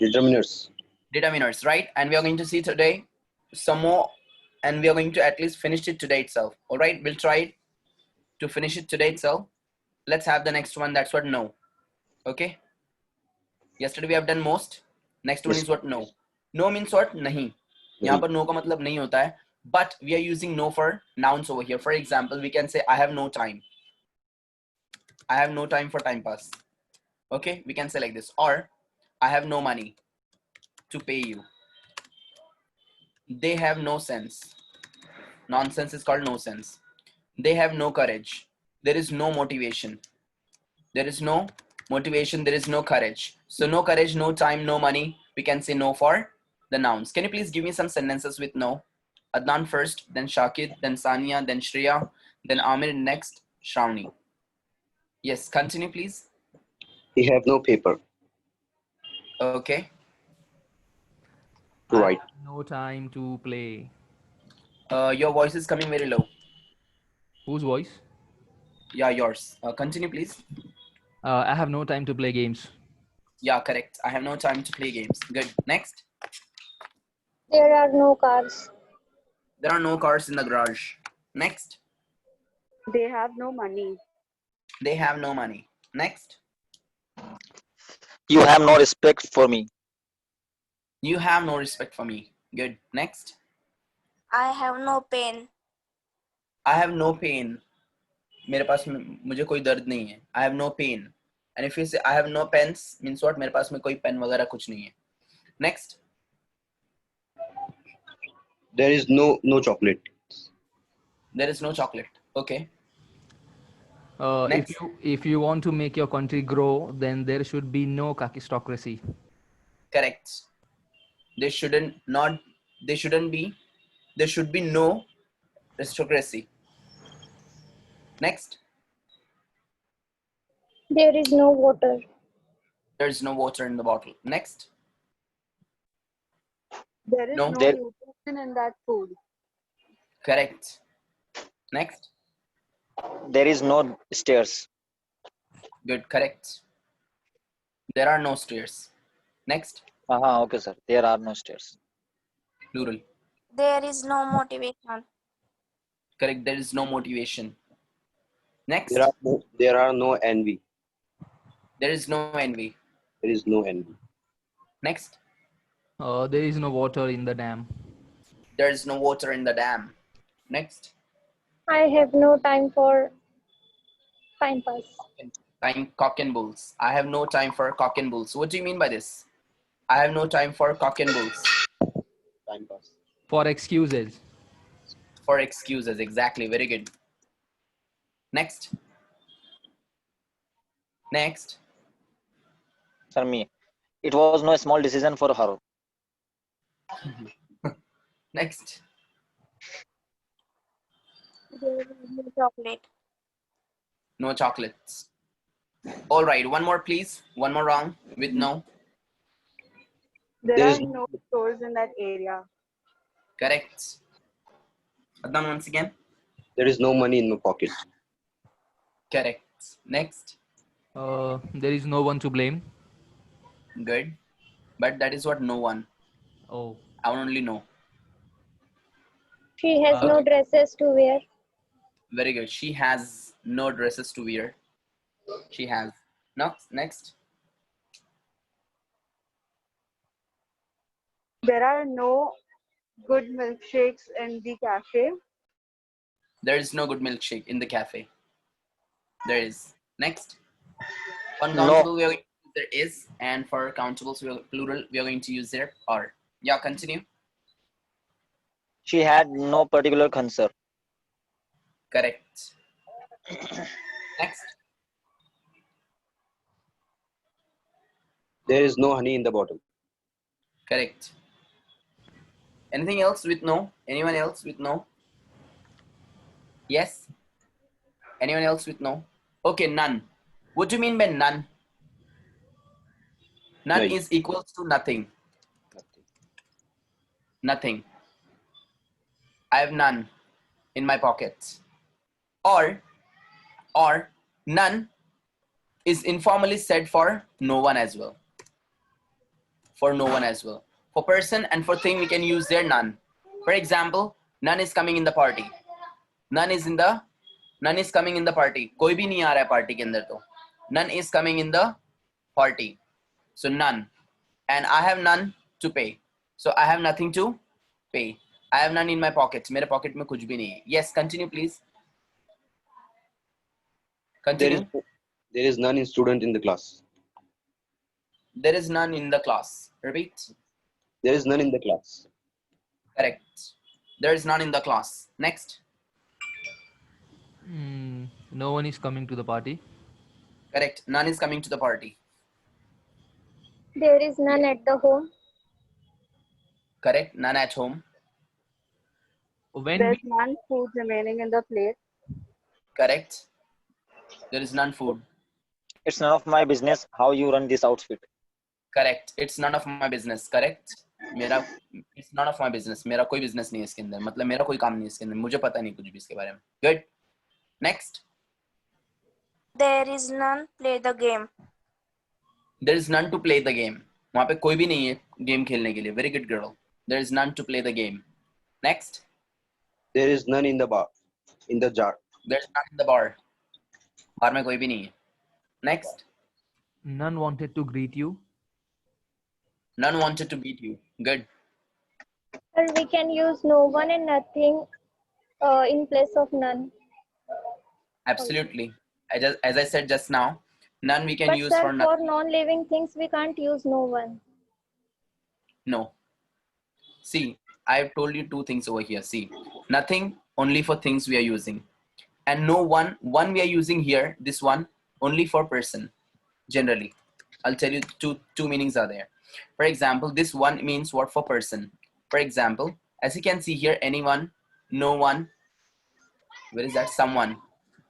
Determiners. Determiners, right? And we are going to see today some more, and we are going to at least finish it today itself. All right, we'll try to finish it today itself. Let's have the next one. That's what no. Okay. Yesterday we have done most. Next one Yes. is what no. No means what? नहीं. यहाँ पर no का मतलब नहीं होता है. But we are using no for nouns over here. For example, we can say I have no time. I have no time for time pass. Okay, we can say like this. Or I have no money to pay you. They have no sense. Nonsense is called no sense. They have no courage. There is no motivation. There is no motivation. There is no courage. So no courage, no time, no money. We can say no for the nouns. Can you please give me some sentences with no? Adnan first, then Shakid, then Sania, then Shreya, then Amir, next Shravani. Yes, continue please. He have no paper Okay. to write. No time to play. Your voice is coming very low. Whose voice? Yeah, yours. Continue please. I have no time to play games. Yeah, correct. I have no time to play games. Good. Next. There are no cars. There are no cars in the garage. Next. They have no money. They have no money. Next. You have no respect for me. You have no respect for me. Good. Next. I have no pain. I have no pain. मेरे पास मुझे कोई दर्द नहीं है. I have no pain. And if you say I have no pens, means what? मेरे पास में कोई pen वगैरह कुछ नहीं है. Next. There is no chocolate. There is no chocolate. Okay. If you want to make your country grow, then there should be no kakistocracy. Correct. There should be no aristocracy. Next. There is no water. There is no water in the bottle. Next. There is No. no There- nutrition in that food. Correct. Next. There is no stairs. Good. Correct. There are no stairs. Next. Okay, sir. There are no stairs. Plural. There is no motivation. Correct. There is no motivation. Next. There are no envy. There is no envy. There is no envy. Next. There is no water in the dam. There is no water in the dam. Next. I have no time for time pass. Cock and bulls. I have no time for cock and bulls. What do you mean by this? I have no time for cock and bulls. Time pass. For excuses. For excuses. Exactly. Very good. Next. Next. Sir, me. It was no small decision for her. Next. There is no chocolate. No chocolates. All right. One more, please. One more wrong with no. There There are is- no stores in that area. Correct. Adnan, once again. There is no money in my pocket. Correct. Next. There is no one to blame. Good. But that is what no one. Oh. I only know. She has no dresses to wear. Very good. She has no dresses to wear. She has. Next. There are no good milkshakes in the cafe. There is no good milkshake in the cafe. There is. Next. For No. uncountable, we are going to use there is, and for countables, plural, we are going to use there are. Yeah, continue. She had no particular concern. Correct. Next. There is no honey in the bottle. Correct. Anything else with no? Anyone else with no? Yes? Anyone else with no? Okay, none. What do you mean by none? None Right. is equals to nothing. Nothing. I have none in my pockets. Or none is informally said for no one as well. for no one as well. For person and for thing, we can use there none. For example, none is coming in the party. None is coming in the party. कोई भी नहीं आ रहा है party के अंदर तो. None is coming in the party. So none. And I have none to pay. So I have nothing to pay. I have none in my pockets. मेरे pocket में कुछ भी नहीं है. Yes, continue please. Continue. There is none in student in the class. There is none in the class. Repeat. There is none in the class. Correct. There is none in the class. Next. No one is coming to the party. Correct. None is coming to the party. There is none at the home. Correct. None at home. When There's we, none food remaining in the plate. Correct. There is none food. It's none of my business how you run this outfit. Correct. It's none of my business. Correct. मेरा it's none of my business. मेरा कोई business नहीं है इसके अंदर. मतलब मेरा कोई काम नहीं है इसके अंदर. मुझे पता नहीं कुछ भी इसके बारे में. Good. Next. There is none play the game. There is none to play the game. वहाँ पे कोई भी नहीं है game खेलने के लिए. Very good girl. There is none to play the game. Next. There is none in the bar. In the jar. There is none in the bar. बार में कोई भी नहीं है. Next. none wanted to greet you. None wanted to beat you. Good. Sir, we can use no one and nothing in place of none. Absolutely. As I said just now, none we can But use sir, for for nothing. non-living things, we can't use no one. No. See, I've told you two things over here. See, nothing only for things we are using. And no one we are using here, this one, only for person, generally. I'll tell you two meanings are there. For example, this one means what for person. For example, as you can see here, anyone, no one, where is that? Someone.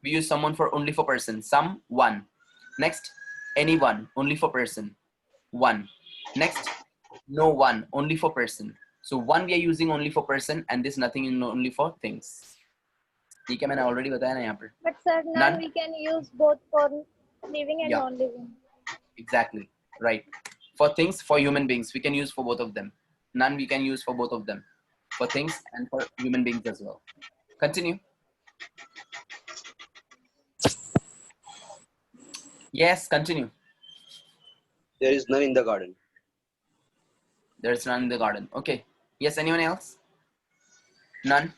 We use someone for only for person, someone. Next, anyone, only for person, one. Next, no one, only for person. So one we are using only for person and this nothing is only for things. ठीक है मैंने already बताया ना यहाँ पर. But sir, none None. we can use both for living and Yeah. non-living. Exactly, right. For things, for human beings, we can use for both of them. None we can use for both of them. For things and for human beings as well. Continue. Yes, continue. There is none in the garden. There's none in the garden. Okay. Yes, anyone else? None.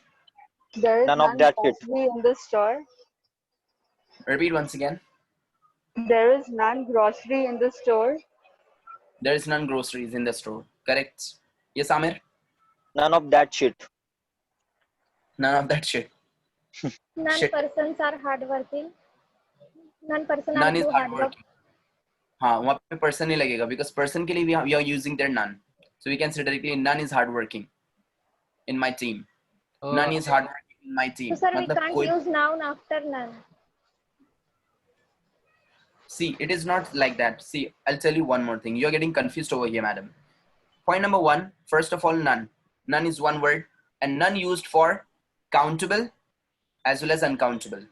There is None of that shit. grocery in the store. Repeat once again. There is none grocery in the store. There is none groceries in the store. Correct. Yes, Amir? None of that shit. None of that shit. None Shit. persons are hardworking. None person None are is do hard work. hardworking. हाँ वहाँ पे person नहीं लगेगा because person के लिए we are using their none. So we can say directly none is hardworking in my team. None is hardworking in my team. So sir, we मतलब can't कोई use noun after none. See, it is not like that. See, I'll tell you one more thing. You're getting confused over here, madam. Point number one, first of all, none. None is one word and none used for countable as well as uncountable.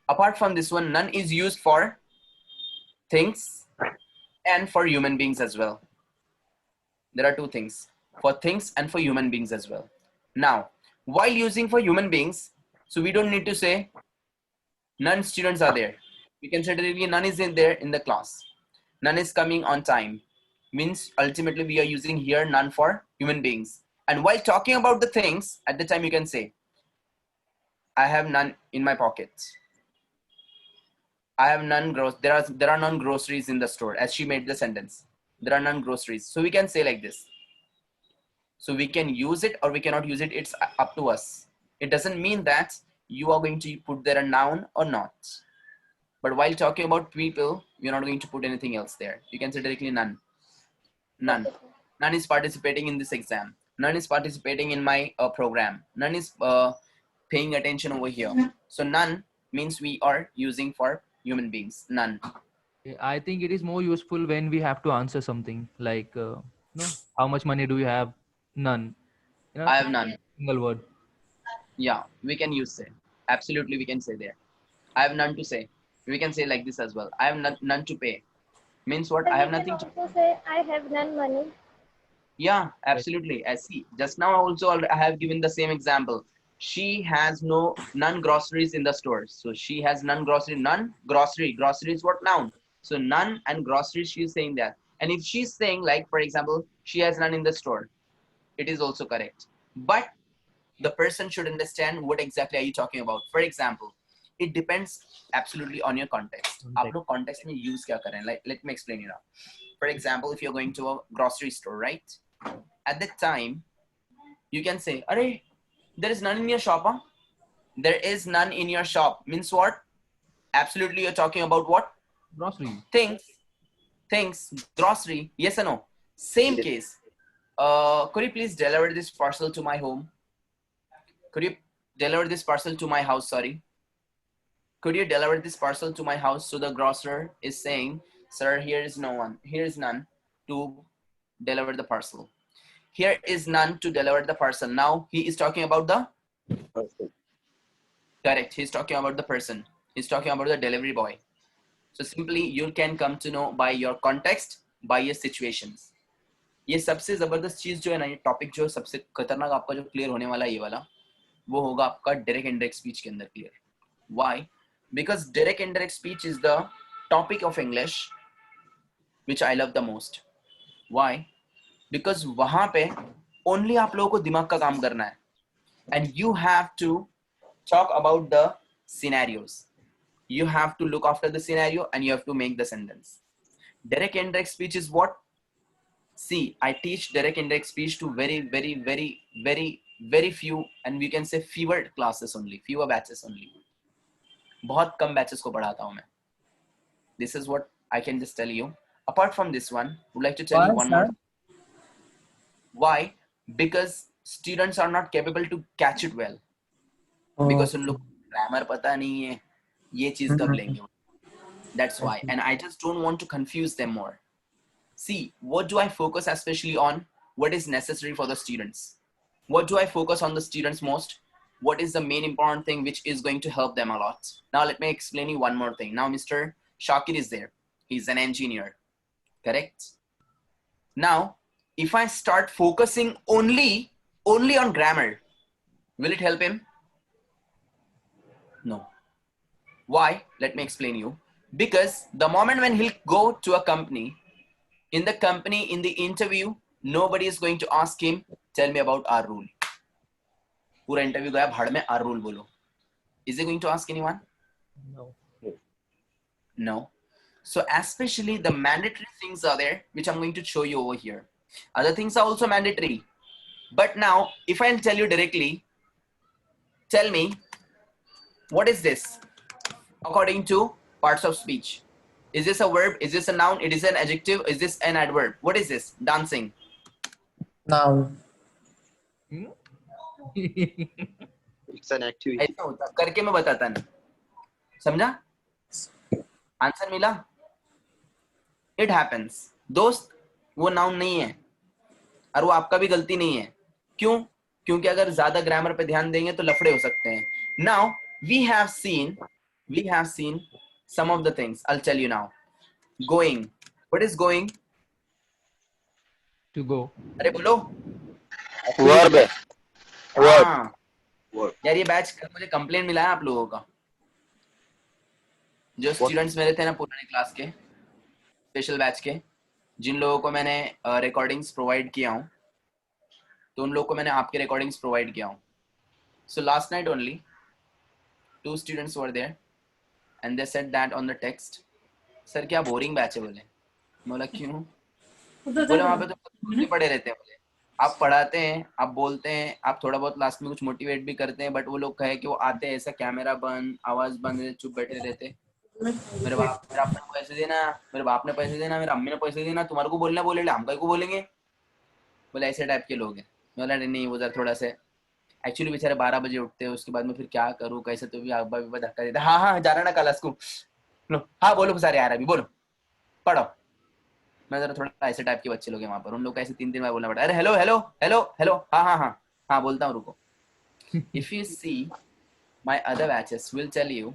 Apart from this one, none is used for things and for human beings as well. There are two things, for things and for human beings as well. Now, while using for human beings, so we don't need to say none students are there. We can say directly none is in there in the class. None is coming on time. Means ultimately we are using here none for human beings. And while talking about the things, at the time you can say, I have none in my pockets. I have none there are none groceries in the store, as she made the sentence. There are none groceries. So we can say like this. So we can use it or we cannot use it. It's up to us. It doesn't mean that you are going to put there a noun or not. But while talking about people, you're not going to put anything else there. You can say directly none. None. None is participating in this exam. None is participating in my program. None is paying attention over here. So none means we are using for human beings. None. I think it is more useful when we have to answer something like, how much money do you have? None. You know, I have none. single word. Yeah, we can use say. Absolutely, we can say there. I have none to say. We can say like this as well. I have none to pay. Means what? Sir, I have we nothing can to. also say I have none money. Yeah, absolutely. I see. Just now also I have given the same example. She has none groceries in the store. So she has none grocery, none grocery. Grocery is what noun? So none and groceries, she is saying that. And if she's saying, like, for example, she has none in the store, it is also correct. But the person should understand what exactly are you talking about. For example, it depends absolutely on your context. आप लोग context में use क्या करें? Like, let me explain you now. For example, if you're going to a grocery store, right? At that time, you can say, "Arey, there is none in your shop, huh? There is none in your shop." Means what? Absolutely, you're talking about what? Grocery. Things, grocery. Yes or no? Same Yes. case. Could you please deliver this parcel to my home? Could you deliver this parcel to my house? Sorry. Could you deliver this parcel to my house? So the grocer is saying, "Sir, here is none to deliver the parcel. Here is none to deliver the parcel." Now he is talking about the Person. correct. He's talking about the person. He's talking about the delivery boy. So simply you can come to know by your context, by your situations. ये सबसे जबरदस्त चीज जो है ना, ये topic जो सबसे खतरनाक आपका जो क्लियर होने वाला है ये वाला, वो होगा आपका डायरेक्ट इनडायरेक्ट स्पीच के अंदर clear. Why? Because direct indirect speech is the topic of English which I love the most. Why? Because वहां पे only आप लोगों को दिमाग का काम करना है, and you have to talk about the scenarios. You have to look after the scenario and you have to make the sentence. Direct indirect speech is what? See, I teach direct indirect speech to very few, and we can say fewer classes only, fewer batches only. बहुत कम batches को पढ़ाता हूँ मैं. This is what I can just tell you. Apart from this one, would like to tell you one more. Why? Because students are not capable to catch it well. Because उन लोग grammar पता नहीं है, ये चीज कब लेंगे. That's why. And I just don't want to confuse them more. See, what do I focus especially on? What is necessary for the students? What do I focus on the students most? What is the main important thing which is going to help them a lot? Now let me explain you one more thing. Now Mr. Shakir is there. He's an engineer. Correct? Now, if I start focusing only on grammar, will it help him? No. Why? Let me explain you. Because the moment when he'll go to a company, in the interview, nobody is going to ask him, "Tell me about our rule." पूरा interview गया भाड़ में, "our rule बोलो." Is he going to ask anyone? No. No. So especially the mandatory things are there, which I'm going to show you over here. Other things are also mandatory. But now, if I tell you directly, tell me, what is this? According to parts of speech. Is this a verb? Is this a noun? It is an adjective? Is this an adverb? What is this? Dancing. Noun. It's an activity. ऐसा होता, करके मैं बताता नहीं. समझा? Answer मिला? It happens. दोस्त, वो नाउन नहीं है और वो आपका भी गलती नहीं है. क्यों? क्योंकि अगर ज्यादा ग्रामर पे ध्यान देंगे तो लफड़े हो सकते हैं. Now we have seen some of the things. I'll tell you now. Going. What is going? To go. अरे बोलो. Verb है. Verb. हाँ. Verb. यार ये बैच का मुझे कंप्लेंट मिला है आप लोगों का. जो स्टूडेंट्स मेरे थे ना पुराने क्लास के, स्पेशल बैच के, जिन लोगों को मैंने रिकॉर्डिंग्स प्रोवाइड किया हूँ, तो उन लोगों को मैंने आपके रिकॉर्डिंग्स प्रोवाइड किया हूँ. So last night only, 2 students were there and they said that on the text, "sir क्या बोरिंग बैच है." बोले. बोला क्यों? बोले वहाँ पे तो कुछ पढ़े रहते हैं. बोले आप पढ़ाते हैं, आप बोलते हैं, आप थोड़ा बहुत लास्ट में कुछ मोटिवेट भी करते हैं, बट वो लोग कहे कि वो आते हैं ऐसा कैमरा बंद, आवाज बंद, चुप बैठे रहते. मेरे बाप ने पैसे देना, मेरे बाप ने पैसे देना, मेरे अम्मी ने पैसे देना, तुम्हारे को बोलना, बोले हम को बोलेंगे. बोले ऐसे टाइप के लोग हैं. बोला नहीं, वो जरा थोड़ा से एक्चुअली बेचारे 12 बजे उठते हैं, उसके बाद में फिर क्या करूँ, कैसे तो भी अब्बा भी धक्का देता. हाँ जा रहा ना क्लास को. लो हाँ बोलो सारे यार, अभी बोलो पढ़ो. मैं जरा थोड़ा ऐसे टाइप के बच्चे लोग हैं वहाँ पर, उन लोग को ऐसे 3 बार बोलना पड़ता है. अरे हेलो हाँ बोलता हूँ, रुको. If you see my other batches will tell you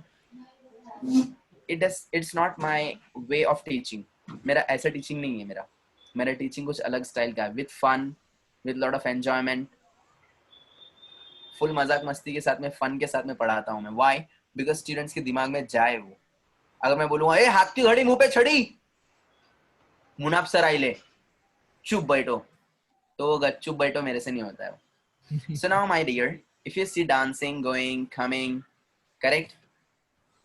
it's not my way of teaching. मेरा ऐसा टीचिंग नहीं है मेरा. मेरा टीचिंग कुछ अलग स्टाइल का है, with fun, with lot of enjoyment, full मजाक मस्ती के साथ में, फन के साथ में पढ़ाता हूँ मैं. व्हाई? बिकॉज स्टूडेंट्स के दिमाग में जाए वो. अगर मैं बोलूंगा ए हाथ की घड़ी मुंह पे छड़ी, मुनाफ सर आइले, चुप बैठो, तो वो चुप बैठो मेरे से नहीं होता है. So now my dear, if you see dancing, going, coming, correct,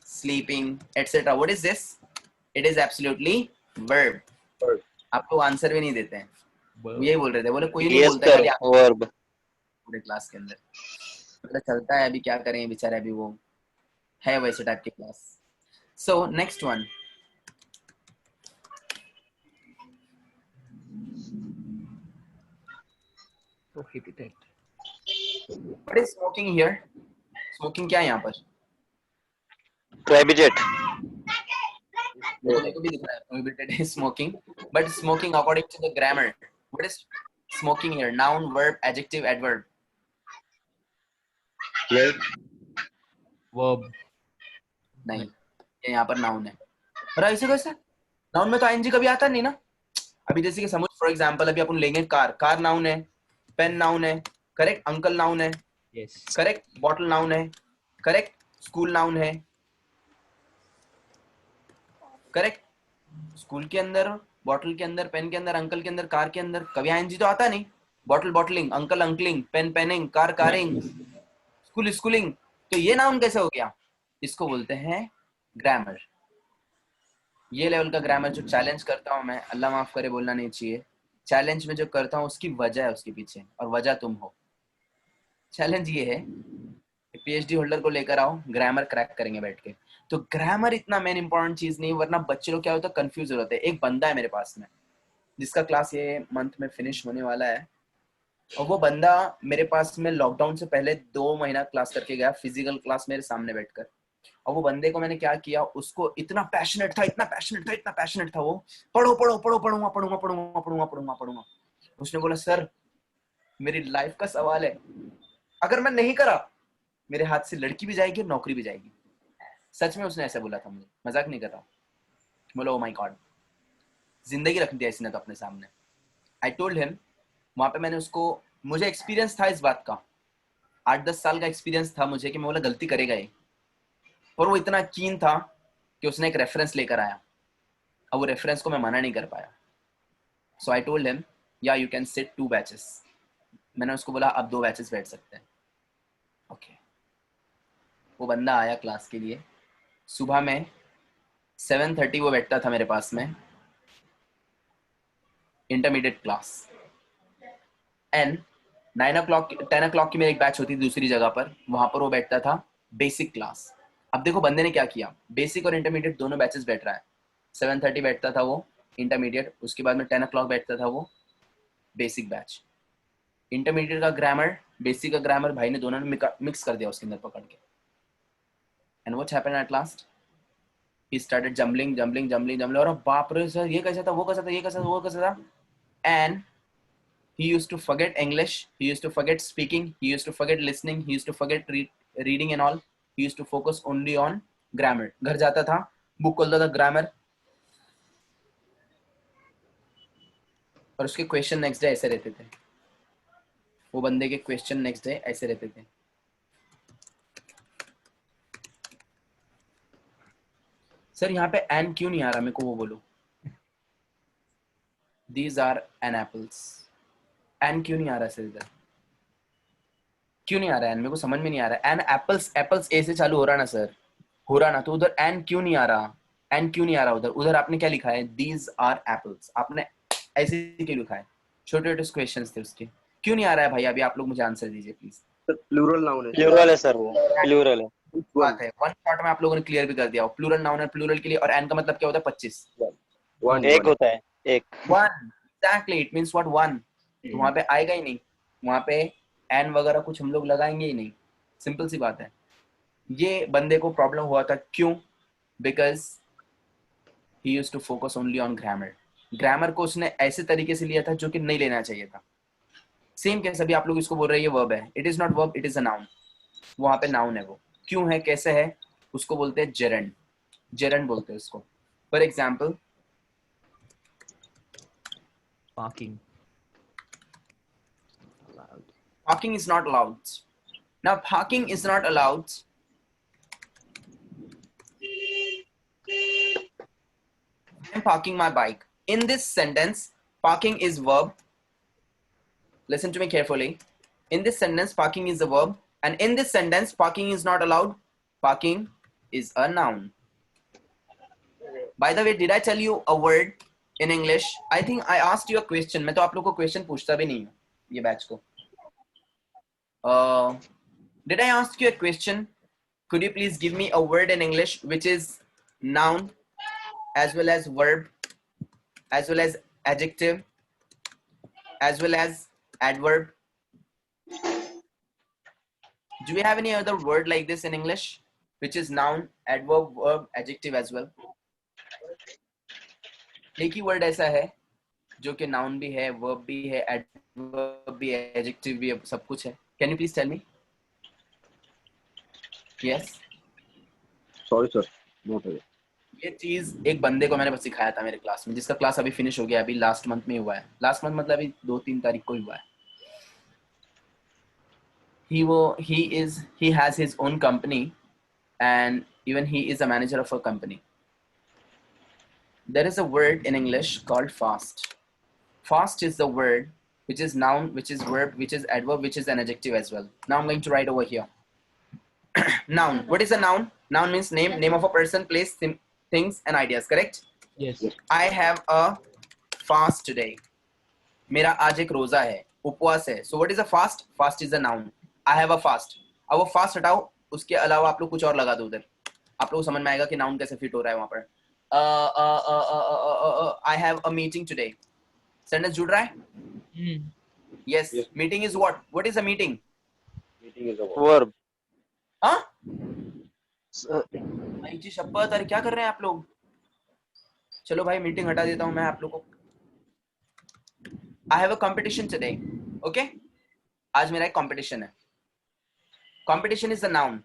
sleeping, etc., what is this? It is absolutely verb. Verb. आपको आंसर भी नहीं देते हैं. यही बोल रहे थे, बोले कोई नहीं Yes बोलता sir, खाली verb. पूरे क्लास के अंदर. पता चलता है अभी क्या करें बेचारे, अभी वो है वैसे टाइप की class. So next one. Prohibited. What is smoking here? Smoking क्या है यहाँ पर? Prohibited. मेरे को भी दिख रहा है prohibited is smoking, but smoking according to the grammar. What is smoking here? Noun, verb, adjective, adverb. Verb. नहीं, ये यहाँ पर noun है. और ऐसे कैसे? Noun में तो ing कभी आता नहीं ना. अभी जैसे कि समझ फॉर एग्जांपल अभी अपन लेंगे कार, कार नाउन है, पेन नाउन है, करेक्ट, अंकल नाउन है, Yes. करेक्ट, बॉटल नाउन है, करेक्ट, स्कूल नाउन है, करेक्ट. स्कूल के अंदर, बॉटल के अंदर, पेन के अंदर, अंकल के अंदर, कार के अंदर कभी आईएनजी तो आता नहीं. Bottle bottling, uncle uncling, pen penning, car carring, school schooling. तो ये नाउन कैसे हो गया? इसको बोलते हैं ग्रामर. ये लेवल का ग्रामर जो चैलेंज करता हूं मैं, अल्लाह माफ करे बोलना नहीं चाहिए, चैलेंज में जो करता हूँ उसकी वजह है उसके पीछे, और वजह तुम हो. चैलेंज ये है कि पीएचडी होल्डर को लेकर आओ, ग्रामर क्रैक करेंगे बैठ के. तो ग्रामर इतना मेन इंपॉर्टेंट चीज नहीं, वरना बच्चे लोग क्या होता है कंफ्यूज हो जाते हैं. एक बंदा है मेरे पास में जिसका क्लास ये मंथ में फिनिश होने वाला है, और वो बंदा मेरे पास में लॉकडाउन से पहले 2 महीना क्लास करके गया, फिजिकल क्लास मेरे सामने बैठकर. और वो बंदे को मैंने क्या किया, उसको इतना पैशनेट था, इतना पैशनेट था, इतना पैशनेट था वो, पढ़ो पढ़ो पढ़ो, पढ़ूंगा पढ़ूंगा पढ़ूंगा पढ़ूंगा पढ़ूंगा पढ़ूंगा. उसने बोला सर मेरी लाइफ का सवाल है, अगर मैं नहीं करा मेरे हाथ से लड़की भी जाएगी और नौकरी भी जाएगी. सच में उसने ऐसा बोला था मुझे, मजाक नहीं कर रहा. बोला ओ माय गॉड, जिंदगी रख दिया इसने तो अपने सामने. आई टोल्ड हिम, वहां पे मैंने उसको, मुझे एक्सपीरियंस था इस बात का, 8-10 साल का एक्सपीरियंस था मुझे कि मैं बोला गलती करेगा ये. पर वो इतना कीन था कि उसने एक रेफरेंस लेकर आया, अब वो रेफरेंस को मैं मना नहीं कर पाया. सो आई टोल्ड हिम या यू कैन सिट 2 बैचेस. मैंने उसको बोला अब 2 बैचेस बैठ सकते हैं. ओके. वो बंदा आया क्लास के लिए, सुबह में 7:30 वो बैठता था मेरे पास में, इंटरमीडिएट क्लास. एंड 10 o'clock की मेरी एक बैच होती थी दूसरी जगह पर, वहां पर वो बैठता था बेसिक क्लास. अब देखो बंदे ने क्या किया, बेसिक और इंटरमीडिएट दोनों बैचेस बैठ रहा है. 7:30 बैठता था वो इंटरमीडिएट, उसके बाद में 10 o'clock बैठता था वो बेसिक बैच. इंटरमीडिएट का ग्रामर, बेसिक का ग्रामर भाई ने दोनों ने मिक्स कर दिया उसके अंदर पकड़ के. And what happened at last, he started jumbling, और बाप रे सर ये कैसा था, वो कैसा था, ये कैसा था, वो कैसा था. And he used to forget English, he used to forget speaking, he used to forget listening, he used to forget reading and all. He used to focus only on grammar. घर जाता था, बुक खोलता था grammar, और उसके question next day ऐसे रहते थे. वो बंदे के क्वेश्चन नेक्स्ट डे ऐसे रहते थे. सर यहाँ पे एन क्यों नहीं आ रहा, मेरे को वो बोलो. These are an apples. An क्यों नहीं आ रहा सर इधर, क्यों नहीं आ रहा है? मेरे को समझ में नहीं आ रहा. एन एप्पल्स, एप्पल्स ए से चालू हो रहा ना सर, हो रहा ना, तो उधर एन क्यों नहीं आ रहा, एन क्यों नहीं आ रहा उधर. उधर आपने क्या लिखा है, दीज आर एप्पल्स, आपने ऐसे क्यों लिखा है? छोटे छोटे क्वेश्चंस थे उसके, क्यों नहीं आ रहा है भाई? अभी आप लोग मुझे आंसर दीजिए प्लीज. प्लूरल नाउन है. Plural है सर, वो प्लूरल है. बात है, वन शॉट में आप लोगों ने क्लियर भी कर दिया. प्लूरल नाउन है, प्लूरल के लिए, और एन का मतलब क्या होता है, 25. One, एक one. होता है, एक. One, exactly, it means what, one. तो वहां पे आएगा ही नहीं, वहां पे एन वगैरह कुछ हम लोग लगाएंगे ही नहीं. सिंपल सी बात है. ये बंदे को प्रॉब्लम हुआ था, क्यों? Because he used to focus only on grammar. Grammar को उसने ऐसे तरीके से लिया था जो कि नहीं लेना चाहिए था. सेम कैसे अभी आप लोग इसको बोल रहे हैं ये वर्ब है, it is not verb, it is a noun. वहां पे नाउन है. वो क्यों है, कैसे है, उसको बोलते हैं जेरंड. जेरंड बोलते हैं उसको. For example Parking. Allowed. Parking is not allowed. Now, parking is not allowed. I'm parking my bike. In this sentence, parking is verb. Listen to me carefully. In this sentence, parking is a verb. And in this sentence, parking is not allowed. Parking is a noun. By the way, did I tell you a word in English? I think I asked you a question. मैं तो आप लोगों को question पूछता भी नहीं हूँ ये batch को. Did I ask you a question? Could you please give me a word in English which is noun as well as verb as well as adjective as well as adverb? Do we have any other word like this in English which is noun, adverb, verb, adjective as well? एक ही word ऐसा है जो कि noun भी है, verb भी है, adverb भी है, adjective भी है, सब कुछ है. Can you please tell me? Yes. Sorry, sir. Not aware. ये चीज एक बंदे को मैंने बस सिखाया था मेरे क्लास में, जिसका क्लास अभी फिनिश हो गया, अभी लास्ट मंथ में हुआ है. लास्ट मंथ मतलब अभी 2-3 तारीख को ही हुआ है. He has his own company and even he is a manager of a company. There is a word in English called fast. Fast is the word which is noun, which is verb, which is adverb, which is an adjective as well. Now I'm going to write over here. Noun. What is a noun? Noun means name of a person, place, things and ideas, correct? Yes. I have a fast today. मेरा आज एक रोजा है, उपवास है. So what is a fast? Fast is a noun. I have a fast. अब वो fast हटाओ, उसके अलावा आप लोग कुछ और लगा दो उधर. आप लोग को समझ में आएगा कि noun कैसे fit हो रहा है वहाँ पर. I have a meeting today. Sentence जुड़ रहा है? Yes. Yes. Meeting is what? What is a meeting? Meeting is over. Verb. हाँ? भाई जी शपथ, अरे क्या कर रहे हैं आप लोग? चलो भाई मीटिंग हटा देता हूँ मैं आप लोग को. I have a competition today. Okay? आज मेरा एक competition है. Competition is the noun.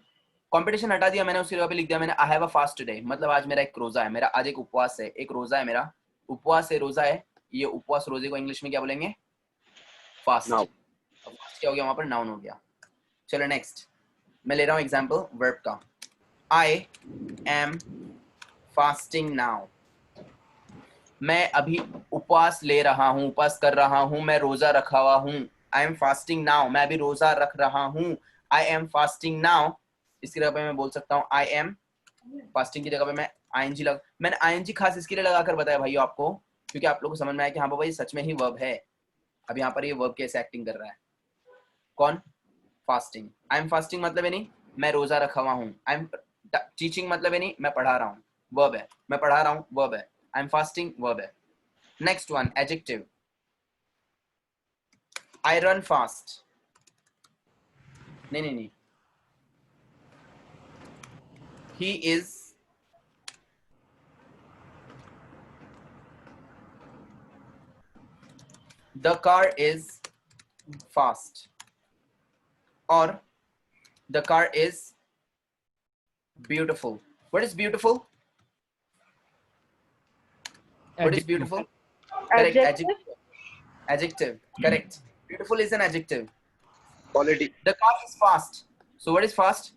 Competition हटा दिया मैंने, उसकी जगह पे लिख दिया मैंने I have a fast today. मतलब आज मेरा एक रोजा है, मेरा आज एक उपवास है, एक रोजा है मेरा. उपवास है, रोजा है. ये उपवास रोजे को इंग्लिश में क्या बोलेंगे? फास्ट. Noun. फास्ट क्या हो गया वहां पर? नाउन हो गया. चलो नेक्स्ट मैं ले रहा हूं एग्जांपल वर्ब का. I am fasting now. मैं अभी उपवास ले रहा हूं, उपवास कर रहा हूं, मैं रोजा रखा हुआ हूं. I am fasting now. मैं अभी रोजा रख रहा हूं. I am fasting now. इसकी जगह पे मैं बोल सकता हूं I am fasting की जगह पे मैं मैंने ing खास इसके लिए लगाकर बताया भाइयों आपको, क्योंकि आप लोगों को समझ में आया कि हाँ बाबा ये सच में ही वर्ब है. अब यहाँ पर ये वर्ब कैसे एक्टिंग कर रहा है? कौन? फास्टिंग. आई एम फास्टिंग मतलब है नहीं मैं रोजा रखा हुआ हूँ. आई एम टीचिंग मतलब है नहीं मैं पढ़ा रहा हूँ. वर्ब है. मैं पढ़ा रहा हूँ, वर्ब है. आई एम फास्टिंग, वर्ब है. Next one adjective. I run fast. नहीं he is the car is fast or the car is beautiful. What is beautiful? What is beautiful? Correct. Adjective. Adjective. Correct. Beautiful is an adjective. Quality. The car is fast. So what is fast?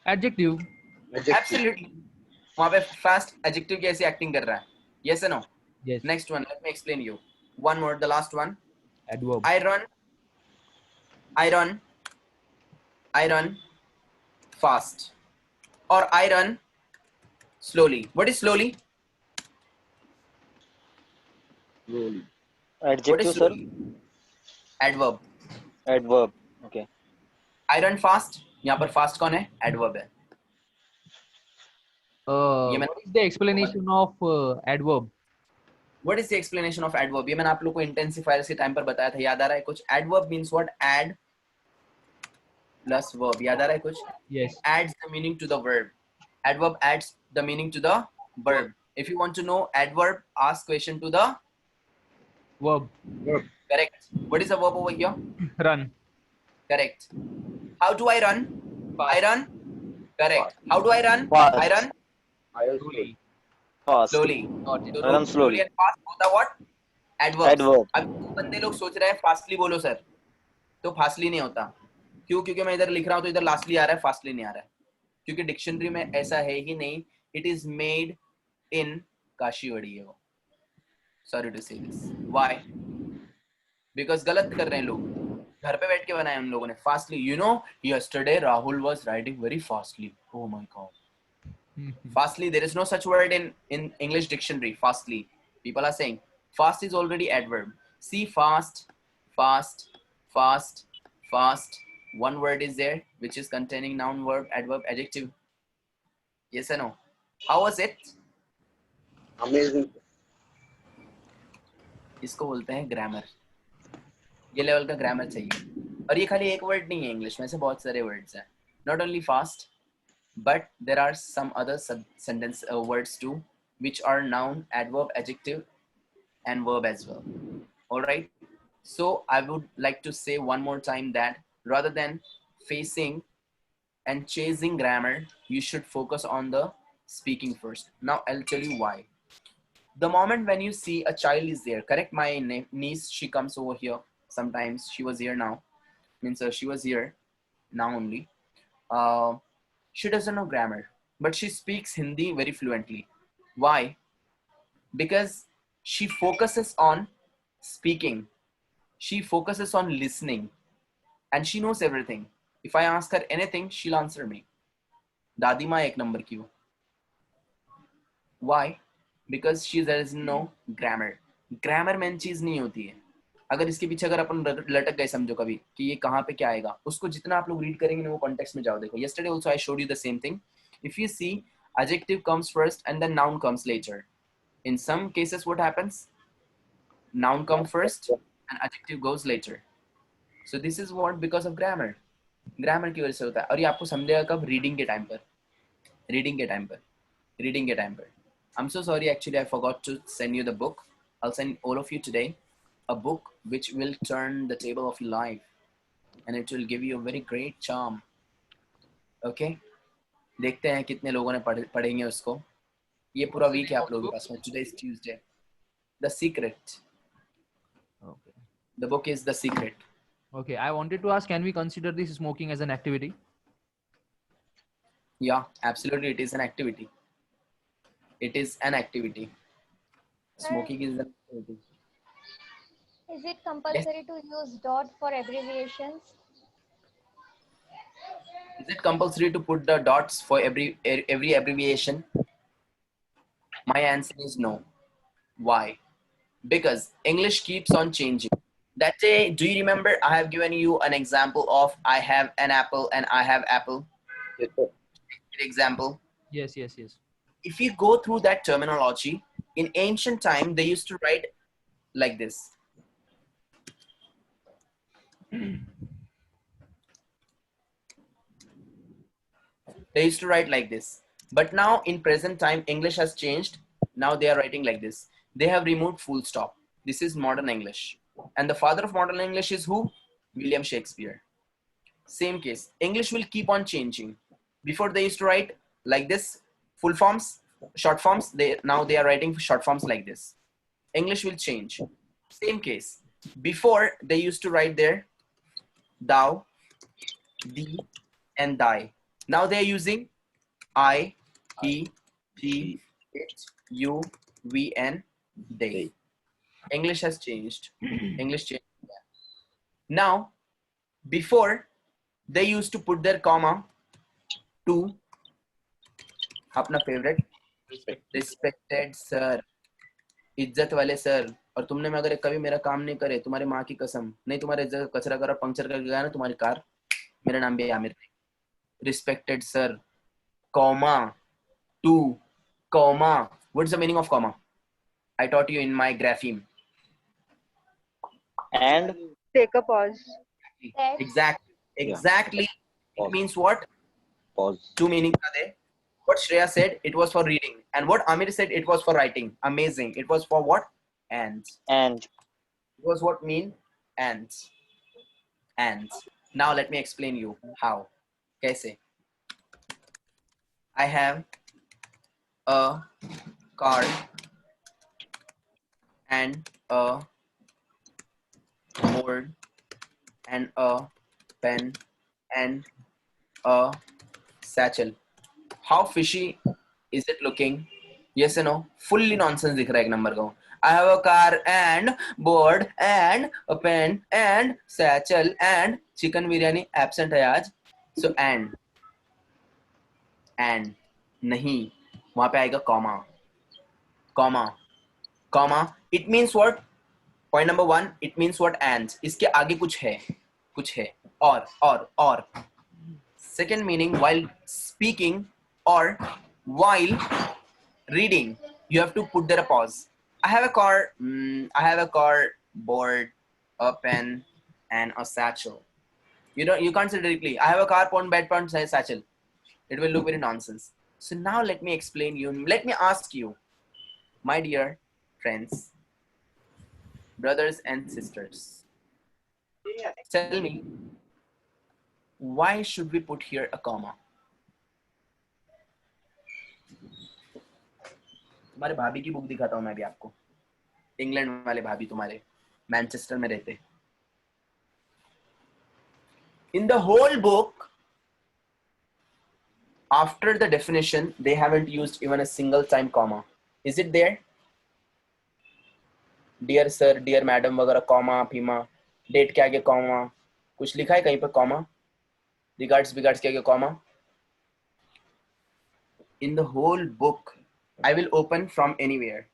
Adjective. Adjective. Absolutely. वहाँ पे fast adjective कैसे acting कर रहा है? Yes or no? Yes. Next one. Let me explain you. One more. The last one. Adverb. I run fast or I run slowly. What is slowly? Slowly. What Adjective, is sir. slowly? Adverb. Adverb. Okay. I run fast. यहाँ पर fast कौन है? Adverb है. ये What is the explanation of adverb? What is the explanation of adverb? ये मैंने आप लोग को intensifiers के टाइम पर बताया था. याद आ रहा है कुछ? Adverb means what? Add plus verb. याद आ रहा है कुछ? Yes. Adds the meaning to the verb. Adverb adds the meaning to the verb. If you want to know adverb, ask question to the Verb. correct. What is the verb over here? Run. Correct. How do I run? Fast. I run. Correct. How do I run? Fast. I run. I also. Fast. slowly. Got it. So Run slowly slowly. and fast होता what? Adverbs. Adverb. अब बंदे लोग सोच रहे हैं fastly बोलो sir, तो fastly नहीं होता. क्यों? क्योंकि मैं इधर लिख रहा हूँ तो इधर लास्टली आ रहा है, फास्टली नहीं आ रहा है. क्योंकि डिक्शनरी में ऐसा है ही नहीं. इट इज मेड इन काशीवाड़ी है वो. सॉरी टू से दिस. व्हाई? बिकॉज गलत कर रहे हैं लोग. घर पे बैठ के बनाए उन लोगों ने fastly. You know yesterday Rahul was writing very fastly. Oh my God. Fastly, there is no such word in English dictionary. Fastly, people are saying fast is already adverb. See, fast, fast, fast, fast. One word is there which is containing noun, verb, adverb, adjective. Yes or no? How was it? Amazing. इसको बोलते हैं grammar. ये level का grammar चाहिए. और ये खाली एक वर्ड नहीं है इंग्लिश में, से बहुत सारे वर्ड्स हैं. Not only fast, but there are some other sentence words too, which are noun, adverb, adjective, and verb as well. All right. So I would like to say one more time that rather than facing and chasing grammar, you should focus on the speaking first. Now I'll tell you why. The moment when you see a child is there, correct? My niece, she comes over here. Sometimes she was here now. Means she was here now only. She doesn't know grammar, but she speaks Hindi very fluently. Why? Because she focuses on speaking. She focuses on listening. And she knows everything. If I ask her anything, she'll answer me. Dadi ma ek number ki ho. Why? Because she doesn't know grammar. Grammar main चीज नहीं होती है. अगर इसके पीछे अगर अपन लटक गए समझो कभी कि ये कहाँ पे क्या आएगा, उसको जितना आप लोग रीड करेंगे ना वो कॉन्टेक्स्ट में जाओ. देखो yesterday also I showed you the same thing. If you see, adjective comes first and then noun comes later. In some cases what happens? Noun comes first and adjective goes later. So this is what because of grammar. Grammar की वजह से होता है. और ये आपको समझेगा कब? रीडिंग के टाइम पर. रीडिंग के टाइम पर. रीडिंग के टाइम पर. I'm so sorry, actually I forgot to send you the book. I'll send all of you today a book which will turn the table of your life and it will give you a very great charm. Okay? देखते हैं कितने लोगों ने पढ़ेंगे उसको. ये पूरा week है आप लोगों के पास में. Today is Tuesday. The Secret. Okay. The book is The Secret. Okay. I wanted to ask, can we consider this smoking as an activity? Yeah, absolutely. It is an activity. It is an activity. Smoking is an activity. Is it compulsory to use dot for abbreviations? Is it compulsory to put the dots for every abbreviation? My answer is no. Why? Because English keeps on changing. That day, do you remember I have given you an example of I have an apple and I have apple? Yes, sir. Example. Yes. If you go through that terminology, in ancient time, they used to write like this. They used to write like this. But now in present time, English has changed. Now they are writing like this. They have removed full stop. This is modern English. And the father of modern English is who? William Shakespeare. Same case. English will keep on changing. Before they used to write like this, full forms, short forms. Now they are writing short forms like this. English will change. Same case. Before they used to write there thou, thee, and thy. Now they are using I, he, she, it, you, we, and they. English has changed. English changed. Now, before they used to put their comma to अपना favorite respected sir, इज्जत वाले sir. और तुमने में अगर कभी मेरा काम नहीं करे, तुम्हारी माँ की कसम, नहीं तुम्हारे इज्जत का कचरा करा पंक्चर करके गया ना तुम्हारी कार, मेरा नाम भी है Aamir. Respected sir, comma, to, comma. What's the meaning of comma? I taught you in my grapheme. And Take a pause. Exactly. It means what? Pause. Two meanings are there. What Shreya said, it was for reading. And what Amir said, it was for writing. Amazing. It was for what? And. It was what mean? And. Now let me explain you how. Kaise? I have a card and a board and a pen and a satchel. How fishy is it looking? Yes or no? Fully nonsense दिख रहा है एक number का. I have a car and board and a pen and satchel and chicken biryani absent है आज. So and नहीं, वहां पे आएगा comma. It means what? Point number 1, it means what? And इसके आगे कुछ है और. Second meaning, while speaking or while reading, you have to put there a pause. I have a car, board, a pen, and a satchel. You can't say directly, I have a car, bed, satchel. It will look very nonsense. So now let me explain you. Let me ask you, my dear friends, brothers and sisters, tell me, why should we put here a comma? तुम्हारे भाभी की book दिखाता हूं मैं भी आपको. England वाले भाभी तुम्हारे मैनचेस्टर में रहते. In the whole book, after the definition, they haven't used even a single time comma. Is it there? Dear sir, dear madam वगैरह comma, फीमा, डेट के आगे comma, कुछ लिखा है कहीं पर comma? Regards के आगे comma? In the whole book, I will open from anywhere.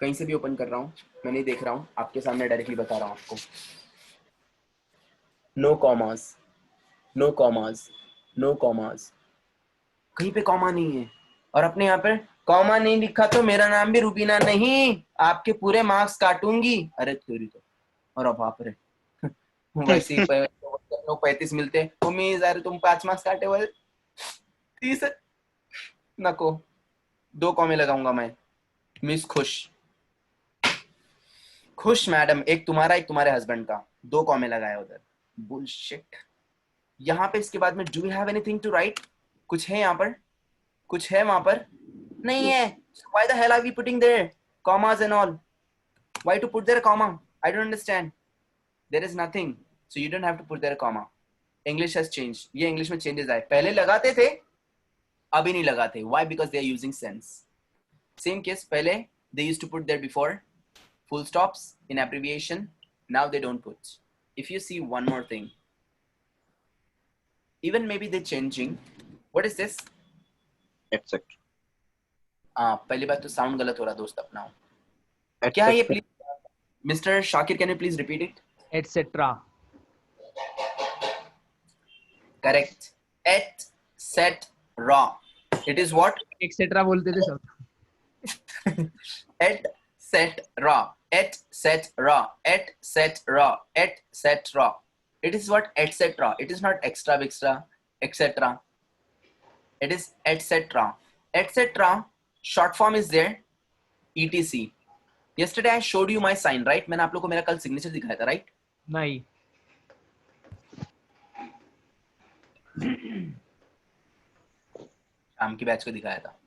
कहीं से भी ओपन कर रहा हूं, मैं नहीं देख रहा हूं, आपके सामने डायरेक्टली बता रहा हूं आपको. No commas. कहीं पे कॉमा नहीं है. और अपने यहाँ पे कॉमा नहीं लिखा तो मेरा नाम भी रुबीना नहीं, आपके पूरे मार्क्स काटूंगी. अरे तेरी तो, और अब बाप रे. वैसे ही 35 मिलते उम्मीद. अरे तुम 5 मार्क्स काटे हुए 30 नको, 2 कॉमे लगाऊंगा मैं. मिस खुश मैडम, एक तुम्हारा एक तुम्हारे हस्बैंड का, 2 कॉमे लगाया उधर. बुलशिट. यहाँ पे इसके बाद में do you have anything to write? कुछ है यहाँ पर? कुछ है वहां पर? नहीं है. Why the hell are we putting there commas and all? Why to put there a comma? I don't understand. There is nothing, so you don't have to put there a comma. English has changed. ये English में changes आए. पहले लगाते थे, अभी नहीं लगाते. Why? Because they are using sense. Same case, पहले they used to put there before full stops in abbreviation. Now they don't put. If you see one more thing, even maybe they're changing. What is this? etc. पहली बात तो sound गलत हो रहा दोस्त अपना. क्या है ये? Please mister Shakir, can you please repeat it? etc. Correct. Et set ra. It is what? etc. बोलते थे सब. Et set ra. Et set ra. Et set ra. Et set ra. It is what? Etc. It is not extra, etc. It is etc. Etc. Short form is there. etc. Yesterday I showed you my sign, right? मैंने आप लोगों को मेरा कल signature दिखाया था, right? नहीं. शाम की बैच को दिखाया था.